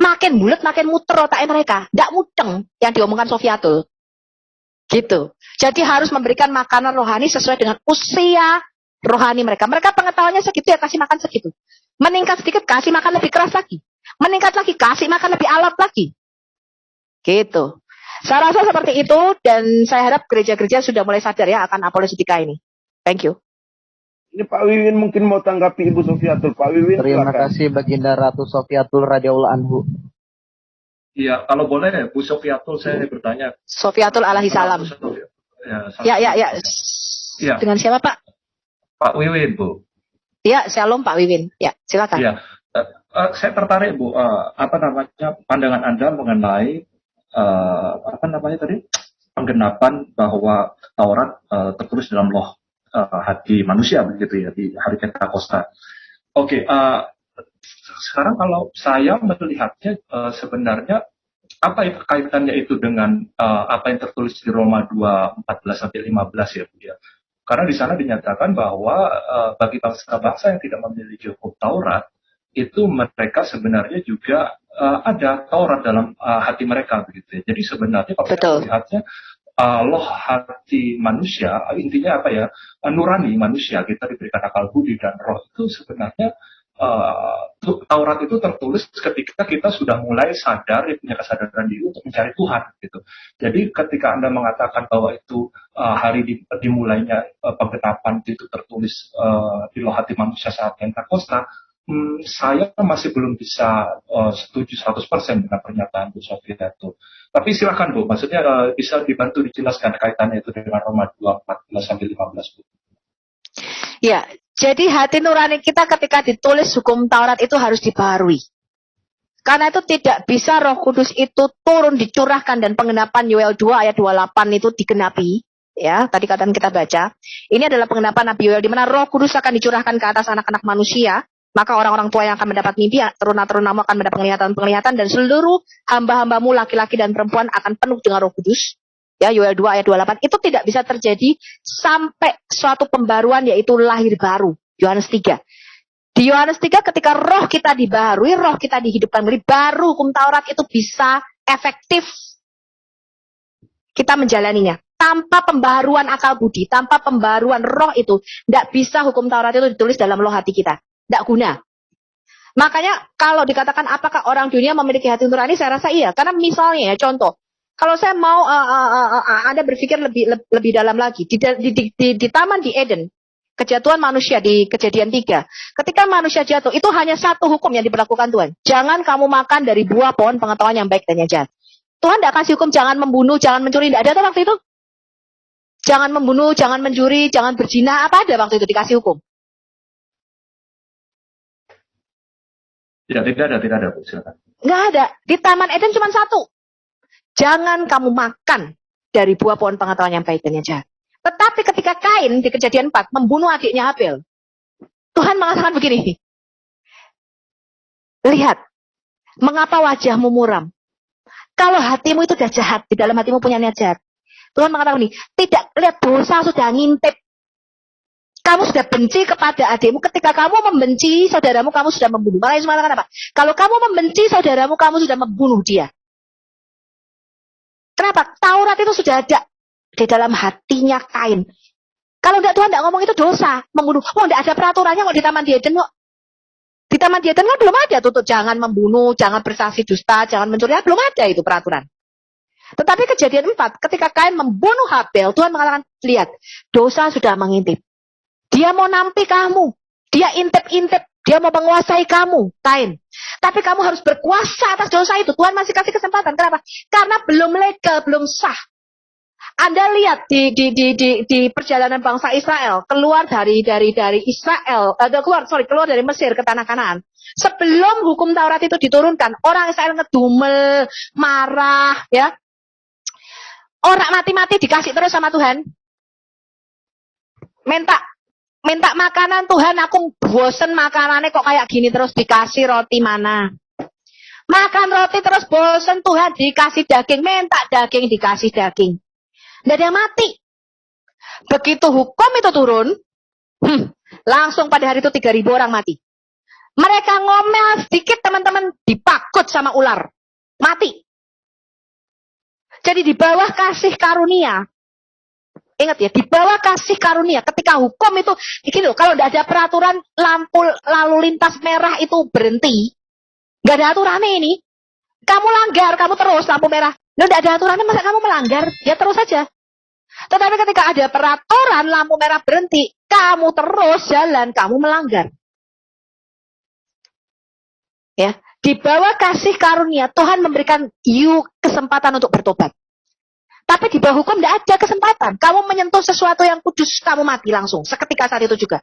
Makin bulat, makin muter otaknya mereka. Nggak mudeng yang diomongkan Sofiatul. Gitu. Jadi harus memberikan makanan rohani sesuai dengan usia rohani mereka. Mereka pengetahuannya segitu ya kasih makan segitu. Meningkat sedikit kasih makan lebih keras lagi. Meningkat lagi kasih makan lebih alot lagi. Gitu. Saya rasa seperti itu dan saya harap gereja-gereja sudah mulai sadar ya akan apologetika ini. Thank you. Ini Pak Wiwin mungkin mau tanggapi Ibu Sofiatul. Pak Wiwin, Terima silakan. kasih Baginda Ratu Sofiatul radhiyallahu anhu. Iya, kalau boleh Bu Sofiatul saya bertanya. Sofiatul alaihi salam. Ya. Ya. Dengan siapa Pak? Pak Wiwin, Bu. Ya, shalom Pak Wiwin. Ya, silakan. Iya. Saya tertarik Bu, pandangan Anda mengenai penggenapan bahwa Taurat tertulis dalam loh hati manusia begitu ya di hari Pentakosta. Oke, sekarang kalau saya melihatnya sebenarnya apa itu kaitannya itu dengan apa yang tertulis di Roma 2:14-15 ya Bu ya. Karena di sana dinyatakan bahwa bagi bangsa-bangsa yang tidak memiliki hukum Taurat itu mereka sebenarnya juga ada Taurat dalam hati mereka begitu ya. Jadi sebenarnya kalau kita melihatnya loh hati manusia, intinya apa ya, nurani manusia, kita diberikan akal budi dan roh itu sebenarnya Taurat itu tertulis ketika kita sudah mulai sadar, punya kesadaran diri untuk mencari Tuhan gitu. Jadi ketika Anda mengatakan bahwa itu hari dimulainya penggenapan itu tertulis di loh hati manusia saat Pentakosta, saya masih belum bisa setuju 100% dengan pernyataan Bu Sofia itu. Tapi silakan Bu, maksudnya bisa dibantu dijelaskan kaitannya itu dengan Roma 2:14-15 Bu. Ya, jadi hati nurani kita ketika ditulis hukum Taurat itu harus dibaharui. Karena itu tidak bisa Roh Kudus itu turun dicurahkan dan penggenapan Yoel 2 ayat 28 itu digenapi. Ya, tadi kata kita baca. Ini adalah penggenapan Nabi Yoel di mana Roh Kudus akan dicurahkan ke atas anak-anak manusia. Maka orang-orang tua yang akan mendapat mimpi, teruna-terunamu akan mendapat penglihatan-penglihatan, dan seluruh hamba-hambamu laki-laki dan perempuan akan penuh dengan Roh Kudus. Ya, Yoel 2 ayat 28 itu tidak bisa terjadi sampai suatu pembaruan yaitu lahir baru. Yohanes 3. Di Yohanes 3 ketika roh kita dibaharui, roh kita dihidupkan kembali, baru hukum Taurat itu bisa efektif kita menjalaninya. Tanpa pembaharuan akal budi, tanpa pembaharuan roh itu, tidak bisa hukum Taurat itu ditulis dalam loh hati kita. Tidak guna. Makanya kalau dikatakan apakah orang dunia memiliki hati nurani, saya rasa iya. Karena misalnya ya contoh, kalau saya mau Anda berpikir lebih dalam lagi di Taman di Eden, kejatuhan manusia di Kejadian 3. Ketika manusia jatuh, itu hanya satu hukum yang diberlakukan Tuhan. Jangan kamu makan dari buah pohon pengetahuan yang baik dan yang jahat. Tuhan tidak kasih hukum jangan membunuh, jangan mencuri. Tidak ada waktu itu. Jangan membunuh, jangan mencuri, jangan berzina. Apa ada waktu itu dikasih hukum? Ya, tidak ada, Bu. Silakan. Nggak ada. Di Taman Eden cuma satu. Jangan kamu makan dari buah pohon pengetahuan yang baik dan yang jahat. Tetapi ketika Kain di Kejadian 4 membunuh adiknya Habel, Tuhan mengatakan begini. Lihat, mengapa wajahmu muram? Kalau hatimu itu sudah jahat, di dalam hatimu punya niat jahat. Tuhan mengatakan begini, tidak, lihat dosa sudah ngintip. Kamu sudah benci kepada adikmu. Ketika kamu membenci saudaramu, kamu sudah membunuh. Makanya Yesus mengatakan apa? Kalau kamu membenci saudaramu, kamu sudah membunuh dia. Kenapa? Taurat itu sudah ada di dalam hatinya Kain. Kalau tidak Tuhan tidak ngomong itu dosa, membunuh. Oh, tidak ada peraturannya kok di Taman di Eden kok. Di Taman di Eden kan belum ada tutup jangan membunuh, jangan bersaksi dusta, jangan mencuri. Belum ada itu peraturan. Tetapi Kejadian 4, ketika Kain membunuh Habel, Tuhan mengatakan, lihat, dosa sudah mengintip. Dia mau nampi kamu. Dia intip-intip. Dia mau menguasai kamu, Kain. Tapi kamu harus berkuasa atas dosa itu. Tuhan masih kasih kesempatan. Kenapa? Karena belum legal, belum sah. Anda lihat di perjalanan bangsa Israel keluar dari Israel, keluar dari Mesir ke tanah Kanaan. Sebelum hukum Taurat itu diturunkan, orang Israel ngedumel, marah, ya. Orang mati-mati dikasih terus sama Tuhan. Minta makanan, Tuhan aku bosen makanannya kok kayak gini terus, dikasih roti mana. Makan roti terus bosen, Tuhan dikasih daging, minta daging dikasih daging. Tidak ada yang mati. Begitu hukum itu turun, langsung pada hari itu 3.000 orang mati. Mereka ngomel sedikit teman-teman dipakut sama ular. Mati. Jadi di bawah kasih karunia, ingat ya, di bawah kasih karunia, ketika hukum itu, gini loh, kalau tidak ada peraturan lampu lalu lintas merah itu berhenti, nggak ada aturannya ini, kamu langgar, kamu terus lampu merah, lo tidak ada aturannya, masa kamu melanggar, ya terus saja. Tetapi ketika ada peraturan lampu merah berhenti, kamu terus jalan, kamu melanggar. Ya, di bawah kasih karunia, Tuhan memberikan you kesempatan untuk bertobat. Tapi di bawah hukum tidak ada kesempatan. Kamu menyentuh sesuatu yang kudus, kamu mati langsung. Seketika saat itu juga.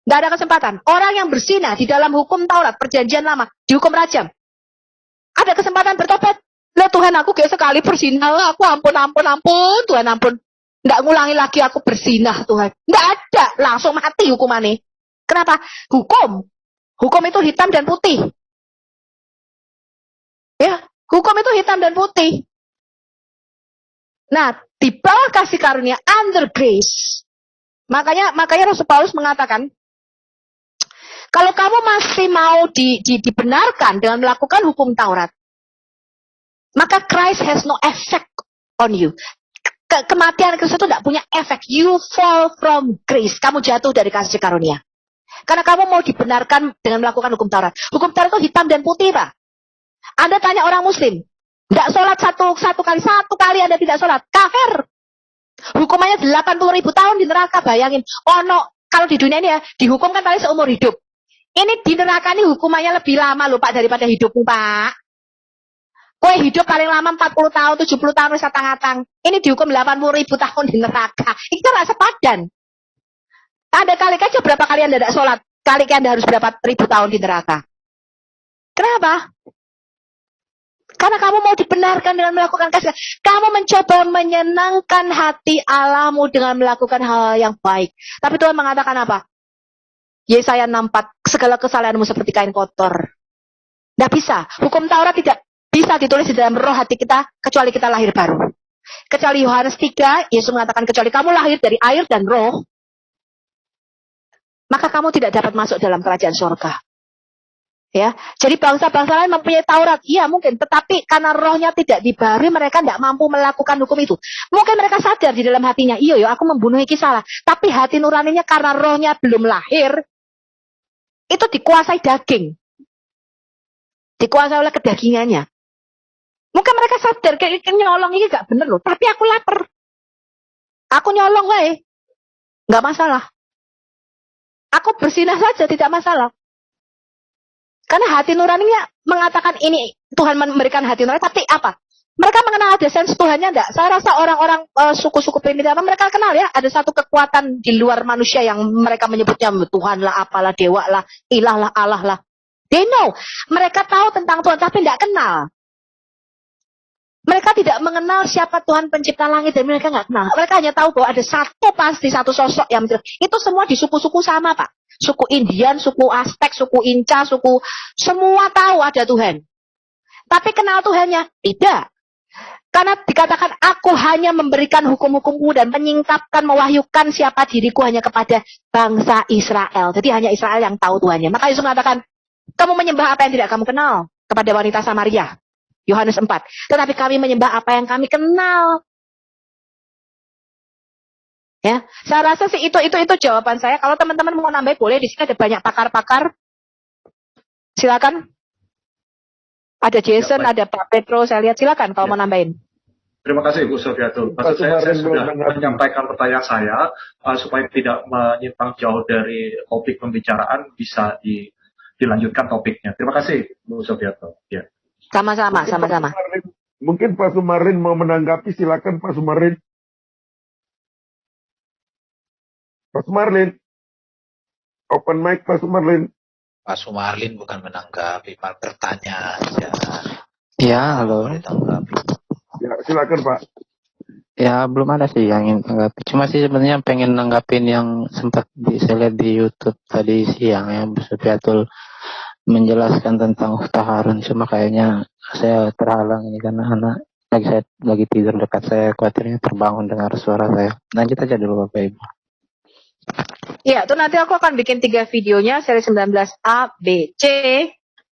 Tidak ada kesempatan. Orang yang berzina di dalam hukum Taurat, perjanjian lama, dihukum rajam. Ada kesempatan bertobat. Lah Tuhan, aku kayak sekali berzina, aku ampun, Tuhan ampun. Tidak ngulangi lagi aku berzina, Tuhan. Tidak ada, langsung mati hukumannya. Kenapa? Hukum itu hitam dan putih. Ya, hukum itu hitam dan putih. Nah, di bawah kasih karunia, under grace. Makanya Rasul Paulus mengatakan, kalau kamu masih mau dibenarkan dengan melakukan hukum Taurat, maka Christ has no effect on you. Kematian Kristus itu tidak punya efek. You fall from grace. Kamu jatuh dari kasih karunia. Karena kamu mau dibenarkan dengan melakukan hukum Taurat. Hukum Taurat itu hitam dan putih, Pak. Anda tanya orang muslim, tidak sholat satu kali Anda tidak sholat, kafir. Hukumannya 80.000 tahun di neraka, bayangin. Kalau di dunia ini ya, dihukum kan paling seumur hidup. Ini di neraka ini hukumannya lebih lama loh Pak, daripada hidupmu Pak. Kowe hidup paling lama 40 tahun, 70 tahun, wis atang-atang. Ini dihukum 80.000 tahun di neraka. Ini kan gak sepadan. Anda kali aja berapa kali Anda tidak sholat, kali Anda harus berapa ribu tahun di neraka. Kenapa? Karena kamu mau dibenarkan dengan melakukan kasih. Kamu mencoba menyenangkan hati Allahmu dengan melakukan hal yang baik. Tapi Tuhan mengatakan apa? Yesaya 64, segala kesalahanmu seperti kain kotor. Tidak bisa. Hukum Taurat tidak bisa ditulis di dalam roh hati kita, kecuali kita lahir baru. Kecuali Yohanes 3, Yesus mengatakan, kecuali kamu lahir dari air dan roh, maka kamu tidak dapat masuk dalam kerajaan surga. Ya, jadi bangsa-bangsa lain mempunyai Taurat, iya mungkin, tetapi karena rohnya tidak dibarui, mereka tidak mampu melakukan hukum itu. Mungkin mereka sadar di dalam hatinya, iya aku membunuh iki salah, tapi hati nuraninya karena rohnya belum lahir, itu dikuasai daging, dikuasai oleh kedagingannya. Mungkin mereka sadar, kayak nyolong ini gak bener loh, tapi aku lapar, aku nyolong wae, gak masalah. Aku bersinah saja, tidak masalah. Karena hati nuraninya mengatakan ini Tuhan memberikan hati nurani, tapi apa? Mereka mengenal ada sense Tuhannya enggak? Saya rasa orang-orang suku-suku primitif mereka kenal ya, ada satu kekuatan di luar manusia yang mereka menyebutnya Tuhan lah, apalah, dewa lah, ilah lah, Allah lah. They know. Mereka tahu tentang Tuhan, tapi enggak kenal. Mereka tidak mengenal siapa Tuhan pencipta langit dan mereka enggak kenal. Mereka hanya tahu bahwa ada satu sosok yang itu semua di suku-suku sama, Pak. Suku Indian, suku Aztek, suku Inca, semua tahu ada Tuhan. Tapi kenal Tuhannya? Tidak. Karena dikatakan aku hanya memberikan hukum-hukumku dan menyingkapkan, mewahyukan siapa diriku hanya kepada bangsa Israel. Jadi hanya Israel yang tahu Tuhannya. Maka Yesus mengatakan, kamu menyembah apa yang tidak kamu kenal kepada wanita Samaria. Yohanes 4. Tetapi kami menyembah apa yang kami kenal. Ya, saya rasa sih itu jawaban saya. Kalau teman-teman mau nambah boleh, di sini ada banyak pakar-pakar. Silakan. Ada Jason, ada Pak Petro, saya lihat silakan kalau mau nambahin. Terima kasih Bu Sofiatul. Maksud saya sudah menyampaikan pertanyaan saya supaya tidak menyimpang jauh dari topik pembicaraan, bisa dilanjutkan topiknya. Terima kasih Bu Sofiatul. Ya. Sama-sama. Mungkin Pak Sumarin mau menanggapi, silakan Pak Sumarin. Pak Sumarlin, open mic Pak Sumarlin. Pak Sumarlin bukan menanggapi, Pak, bertanya aja. Ya, halo. Ditanggapi. Ya, silakan Pak. Ya, belum ada sih yang ingin tanggapi. Cuma sih sebenarnya pengen nanggapin yang sempat saya lihat di YouTube tadi siang ya, Bu Sofiatul menjelaskan tentang Ukhta Harun. Cuma kayaknya saya terhalang ini karena anak saya lagi tidur dekat saya, khawatirnya terbangun dengar suara saya. Lanjut aja dulu Bapak Ibu. Iya, itu nanti aku akan bikin 3 videonya, seri 19A, B, C,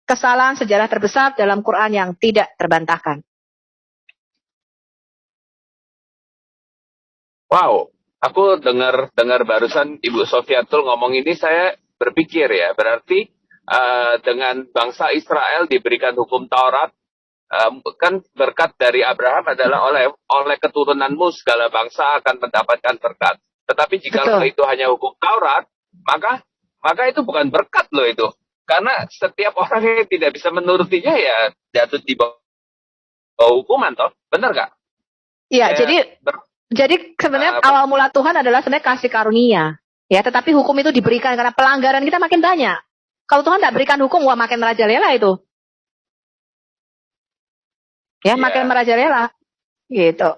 kesalahan sejarah terbesar dalam Quran yang tidak terbantahkan. Wow, aku dengar barusan Ibu Sofiatul ngomong ini, saya berpikir ya, berarti dengan bangsa Israel diberikan hukum Taurat, kan berkat dari Abraham adalah oleh keturunanmu segala bangsa akan mendapatkan berkat. Tetapi jika itu hanya hukum Taurat, maka itu bukan berkat loh itu. Karena setiap orang yang tidak bisa menurutinya ya jatuh di bawah hukuman toh. Benar nggak? Iya, jadi sebenarnya awal mula Tuhan adalah sebenarnya kasih karunia. Ya, tetapi hukum itu diberikan karena pelanggaran kita makin banyak. Kalau Tuhan tidak berikan hukum, wah makin merajalela itu. Ya, makin merajalela. Gitu.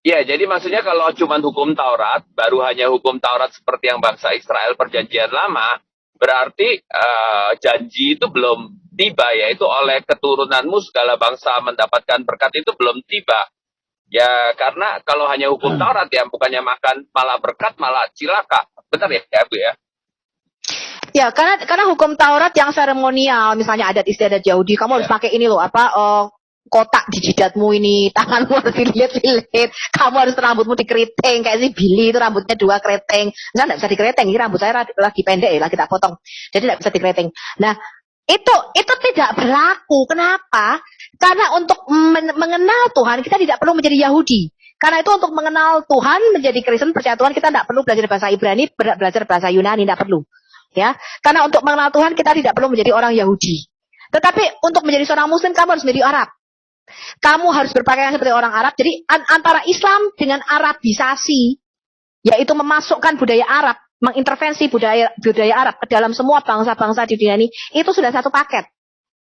Ya, jadi maksudnya kalau cuma hukum Taurat, baru hanya hukum Taurat seperti yang bangsa Israel perjanjian lama, berarti janji itu belum tiba, yaitu oleh keturunanmu segala bangsa mendapatkan berkat itu belum tiba. Ya, karena kalau hanya hukum Taurat ya, bukannya makan malah berkat, malah cilaka. Benar ya, Bu ya? Ya, karena hukum Taurat yang seremonial, misalnya adat istiadat Yahudi, kamu harus pakai ini loh, kotak di jidatmu ini, tanganmu harus dililit-lilit, kamu harus rambutmu dikeriting, kayak si Billy itu rambutnya 2 keriting, enggak bisa dikeriting, ini rambut saya lagi pendek ya, lagi tak potong, jadi tidak bisa dikeriting. Nah, itu tidak berlaku. Kenapa? Karena untuk mengenal Tuhan kita tidak perlu menjadi Yahudi. Karena itu untuk mengenal Tuhan, menjadi Kristen, percaya Tuhan, kita tidak perlu belajar bahasa Ibrani, belajar bahasa Yunani, tidak perlu. Ya, karena untuk mengenal Tuhan kita tidak perlu menjadi orang Yahudi. Tetapi untuk menjadi seorang Muslim kamu harus menjadi Arab. Kamu harus berpakaian seperti orang Arab. Jadi antara Islam dengan Arabisasi, yaitu memasukkan budaya Arab, mengintervensi budaya Arab ke dalam semua bangsa-bangsa di dunia ini, itu sudah satu paket.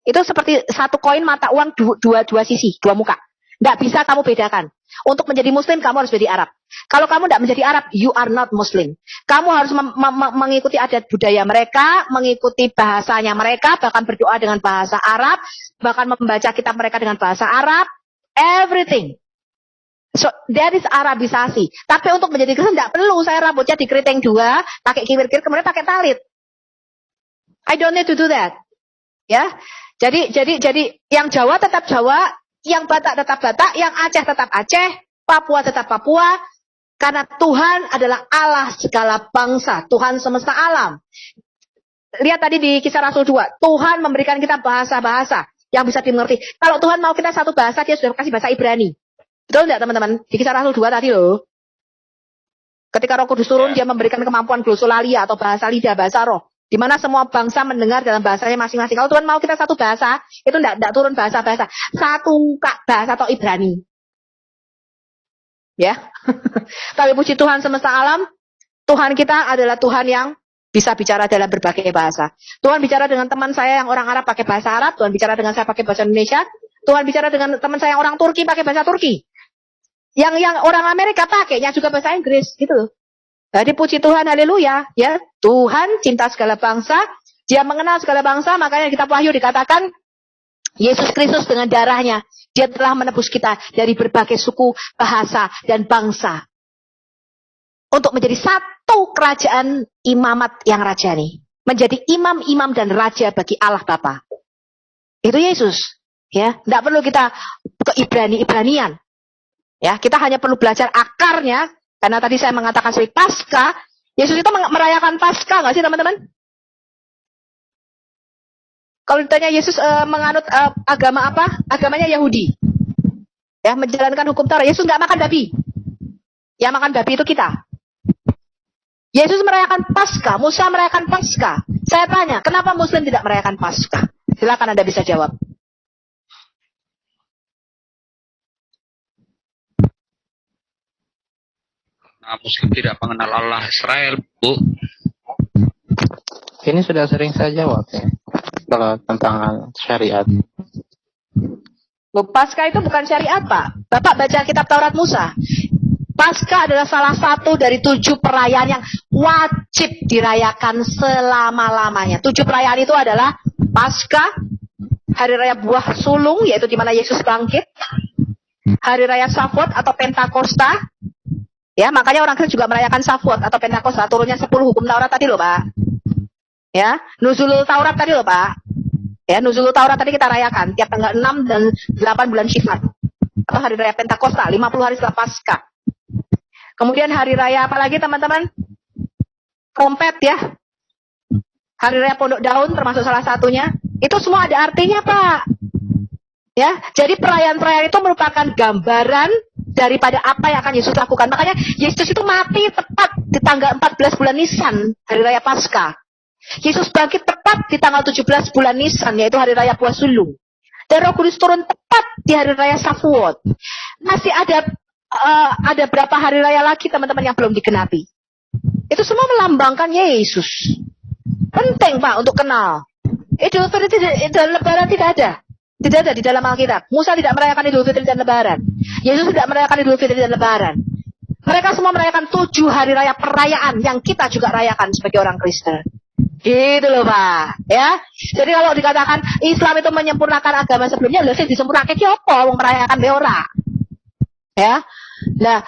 Itu seperti satu koin mata uang dua sisi, 2 muka. Tidak bisa kamu bedakan. Untuk menjadi Muslim kamu harus menjadi Arab. Kalau kamu tidak menjadi Arab, you are not Muslim. Kamu harus mengikuti adat budaya mereka, mengikuti bahasanya mereka, bahkan berdoa dengan bahasa Arab, bahkan membaca kitab mereka dengan bahasa Arab, everything. So, that is Arabisasi. Tapi untuk menjadi Kristen tidak perlu saya rambutnya dikeriting 2, pakai kiwir-kiwir, kemudian pakai talit. I don't need to do that. Ya. Jadi yang Jawa tetap Jawa, yang Batak tetap Batak, yang Aceh tetap Aceh, Papua tetap Papua. Karena Tuhan adalah Allah segala bangsa, Tuhan semesta alam. Lihat tadi di Kisah Rasul 2, Tuhan memberikan kita bahasa-bahasa yang bisa dimengerti. Kalau Tuhan mau kita satu bahasa, dia sudah kasih bahasa Ibrani. Betul tidak teman-teman? Di Kisah Rasul 2 tadi loh. Ketika Roh Kudus turun, dia memberikan kemampuan glosolalia atau bahasa lidah, bahasa roh. Di mana semua bangsa mendengar dalam bahasanya masing-masing. Kalau Tuhan mau kita satu bahasa, itu tidak turun bahasa-bahasa. Satu bahasa atau Ibrani. Ya. Tapi puji Tuhan semesta alam, Tuhan kita adalah Tuhan yang bisa bicara dalam berbagai bahasa. Tuhan bicara dengan teman saya yang orang Arab pakai bahasa Arab, Tuhan bicara dengan saya pakai bahasa Indonesia, Tuhan bicara dengan teman saya yang orang Turki pakai bahasa Turki. Yang orang Amerika pakainya juga bahasa Inggris, gitu. Jadi puji Tuhan, haleluya, ya. Tuhan cinta segala bangsa, Dia mengenal segala bangsa, makanya di kitab Wahyu dikatakan Yesus Kristus dengan darahnya, Dia telah menebus kita dari berbagai suku, bahasa, dan bangsa. Untuk menjadi satu kerajaan imamat yang rajani. Menjadi imam-imam dan raja bagi Allah Bapa. Itu Yesus. Ya, tidak perlu kita ke Ibrani-Ibranian. Ya, kita hanya perlu belajar akarnya. Karena tadi saya mengatakan seperti Paskah. Yesus itu merayakan Paskah, nggak sih teman-teman? Kalau ditanya Yesus menganut agama apa? Agamanya Yahudi. Ya, menjalankan hukum Taurat. Yesus nggak makan babi. Yang makan babi itu kita. Yesus merayakan Paskah. Musa merayakan Paskah. Saya tanya, kenapa Muslim tidak merayakan Paskah? Silakan Anda bisa jawab. Muslim tidak mengenal Allah Israel, Bu. Ini sudah sering saya jawab ya. Kalau tentang syariat. Loh, Paskah itu bukan syariat, Pak. Bapak baca kitab Taurat Musa. Paskah adalah salah satu dari 7 perayaan yang wajib dirayakan selama-lamanya. 7 perayaan itu adalah Paskah, Hari Raya Buah Sulung, yaitu di mana Yesus bangkit, Hari Raya Shavuot atau Pentakosta, Ya, makanya orang Kristen juga merayakan Shavuot atau Pentakosta, turunnya 10 hukum Taurat tadi loh, Pak. Ya, Nuzulul Taurat tadi loh, Pak. Ya, Nuzulul Taurat tadi kita rayakan tiap tanggal 6 dan 8 bulan Syifat. Atau hari raya Pentakosta, 50 hari setelah Paskah. Kemudian hari raya apa lagi, teman-teman? Trompet ya. Hari raya Pondok Daun termasuk salah satunya. Itu semua ada artinya, Pak. Ya, jadi perayaan-perayaan itu merupakan gambaran daripada apa yang akan Yesus lakukan. Makanya Yesus itu mati tepat di tanggal 14 bulan Nisan, hari raya Paskah. Yesus bangkit tepat di tanggal 17 bulan Nisan, yaitu hari raya Buah Sulung. Dan Roh Kudus turun tepat di hari raya Shavuot. Masih ada berapa hari raya lagi, teman-teman, yang belum digenapi. Itu semua melambangkan Yesus. Penting, Pak, untuk kenal. Idul Fitri dan Lebaran tidak ada. Tidak ada di dalam Alkitab. Musa tidak merayakan Idul Fitri dan Lebaran. Yesus tidak merayakan Idul Fitri dan Lebaran. Mereka semua merayakan 7 hari raya perayaan yang kita juga rayakan sebagai orang Kristen. Gitu loh, Pak. Ya. Jadi kalau dikatakan Islam itu menyempurnakan agama sebelumnya, lho sing disempurnakan ki apa wong merayakan be ora. Ya. Nah,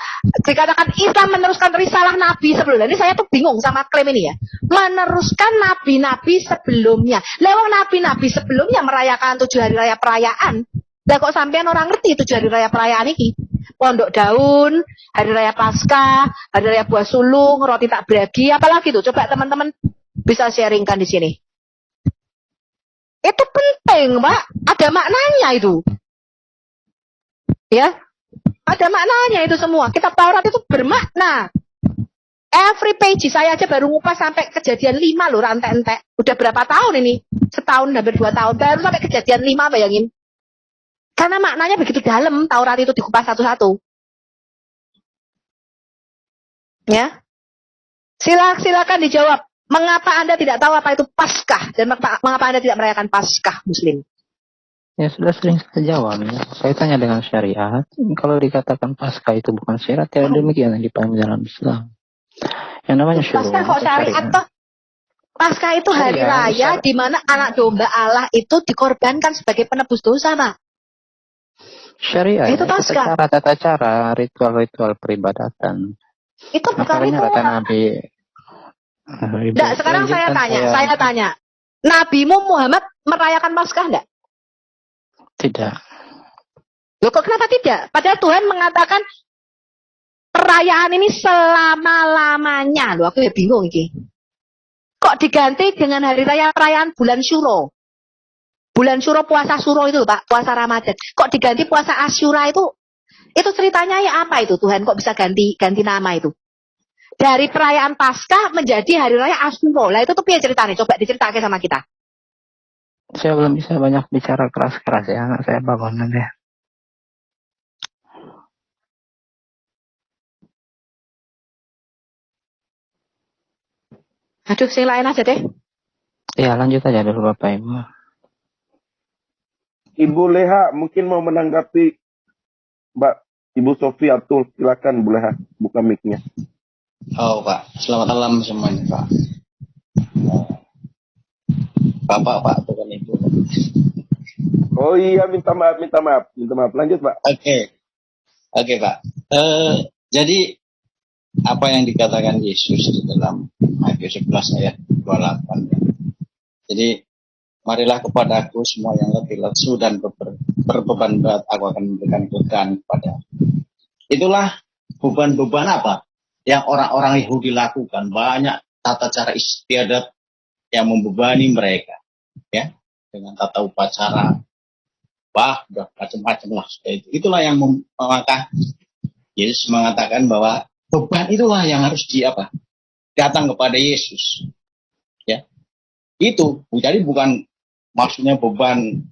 dikatakan Islam meneruskan risalah Nabi sebelumnya. Ini saya tuh bingung sama klaim ini ya. Meneruskan nabi-nabi sebelumnya. Lah wong nabi-nabi sebelumnya merayakan 7 hari raya perayaan. Lah kok sampean orang ngerti 7 hari raya perayaan ini? Pondok Daun, hari raya Paskah, hari raya Buah Sulung, roti tak beragi, apalagi tuh? Coba teman-teman bisa sharingkan di sini. Itu penting, Pak. Ada maknanya itu. Ya. Ada maknanya itu semua. Kitab Taurat itu bermakna. Every page saya aja baru ngupas sampai kejadian 5 loh, rantai-entek. Udah berapa tahun ini? Setahun, hampir 2 tahun. Baru sampai kejadian 5, bayangin. Karena maknanya begitu dalam, Taurat itu dikupas satu-satu. Ya. Silakan dijawab. Mengapa Anda tidak tahu apa itu Paskah? Dan mengapa Anda tidak merayakan Paskah Muslim? Ya sudah sering saya jawab. Ya. Saya tanya dengan syariat. Kalau dikatakan Paskah itu bukan syariat, ya demikian yang dipahami dalam Islam. Yang namanya syuruh. Paskah kok syariat toh? Paskah itu hari raya di mana anak domba Allah itu dikorbankan sebagai penebus dosa, Pak. Syariat. Itu Paskah. Tata cara, ritual-ritual peribadatan. Itu bukan ritual. Nabi. Nah, sekarang saya tanya. Nabimu Muhammad merayakan Paskah enggak? Tidak. Loh kok kenapa tidak? Padahal Tuhan mengatakan perayaan ini selama-lamanya. Loh aku ya bingung ini. Kok diganti dengan hari raya perayaan bulan Syuro? Bulan Syuro, puasa Syuro itu Pak, puasa Ramadan. Kok diganti puasa Asyura itu? Itu ceritanya ya apa itu Tuhan? Kok bisa ganti nama itu? Dari perayaan Paskah menjadi hari raya Asyura. Lah itu tuh piye ceritanya? Coba diceritakan sama kita. Saya belum bisa banyak bicara keras-keras ya, anak saya bangun nanti. Aduh, sing lain aja deh. Ya, lanjut aja dulu Bapak Ibu. Ibu Leha mungkin mau menanggapi Mbak Ibu Sofia Atul. Silakan Bu Leha, buka mic-nya. Oh Pak, selamat malam semuanya Pak. Bapak, bukan Ibu. Oh iya, minta maaf. Lanjut Pak. Oke Pak. Jadi apa yang dikatakan Yesus di dalam Matius 11 ayat 28. Jadi marilah kepadaku semua yang letih lesu dan berbeban berat, aku akan memberikan kelegaan kepada. Itulah beban-beban apa yang orang-orang Yahudi lakukan. Banyak tata cara istiadat yang membebani mereka, ya, dengan tata upacara, macam-macam lah. Itulah yang Yesus mengatakan bahwa beban itulah yang harus datang kepada Yesus, ya. Itu jadi bukan maksudnya beban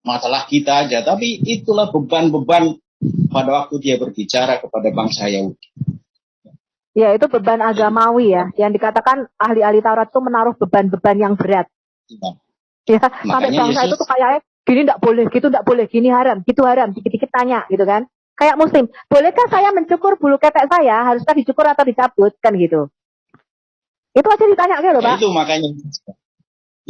masalah kita aja, tapi itulah beban-beban pada waktu dia berbicara kepada bangsa Yahudi. Ya, itu beban agamawi ya. Yang dikatakan ahli-ahli Taurat itu menaruh beban-beban yang berat. Ya, sampai bangsa itu tuh kayaknya gini enggak boleh, gitu enggak boleh, gini haram, gitu haram, dikit-dikit tanya gitu kan. Kayak muslim, bolehkah saya mencukur bulu ketek saya? Haruskah dicukur atau dicabut? Kan gitu. Itu aja ditanya gitu loh, Pak. Itu makanya.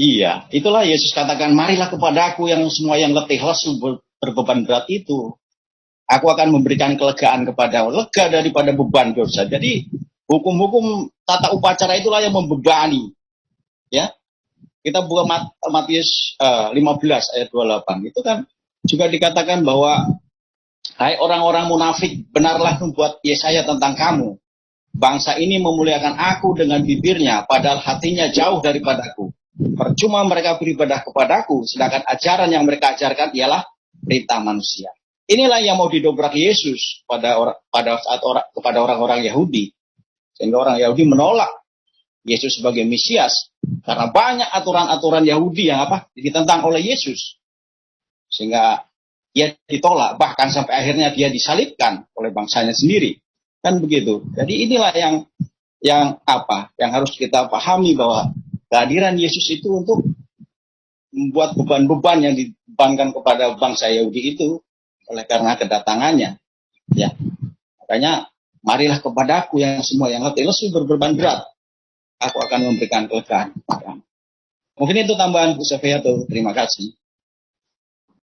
Iya, itulah Yesus katakan, marilah kepadaku yang semua yang letih lesu berbeban berat itu. Aku akan memberikan kelegaan lega daripada beban dosa. Jadi hukum-hukum tata upacara itulah yang membebani. Ya, kita buka Matius 15 ayat 28. Itu kan juga dikatakan bahwa hai orang-orang munafik, benarlah membuat Yesaya tentang kamu. Bangsa ini memuliakan aku dengan bibirnya, padahal hatinya jauh daripadaku. Percuma mereka beribadah kepadaku, sedangkan ajaran yang mereka ajarkan ialah perintah manusia. Inilah yang mau didobrak Yesus kepada orang-orang Yahudi. Sehingga orang Yahudi menolak Yesus sebagai Mesias. Karena banyak aturan-aturan Yahudi yang ditentang oleh Yesus. Sehingga dia ditolak. Bahkan sampai akhirnya dia disalibkan oleh bangsanya sendiri. Kan begitu. Jadi inilah yang harus kita pahami, bahwa kehadiran Yesus itu untuk membuat beban-beban yang dibebankan kepada bangsa Yahudi itu oleh karena kedatangannya. Ya. Makanya marilah kepadaku yang semua yang letih lesu berbeban berat. Aku akan memberikan kelegaan. Mungkin itu tambahan Bu Sofiatul. Terima kasih.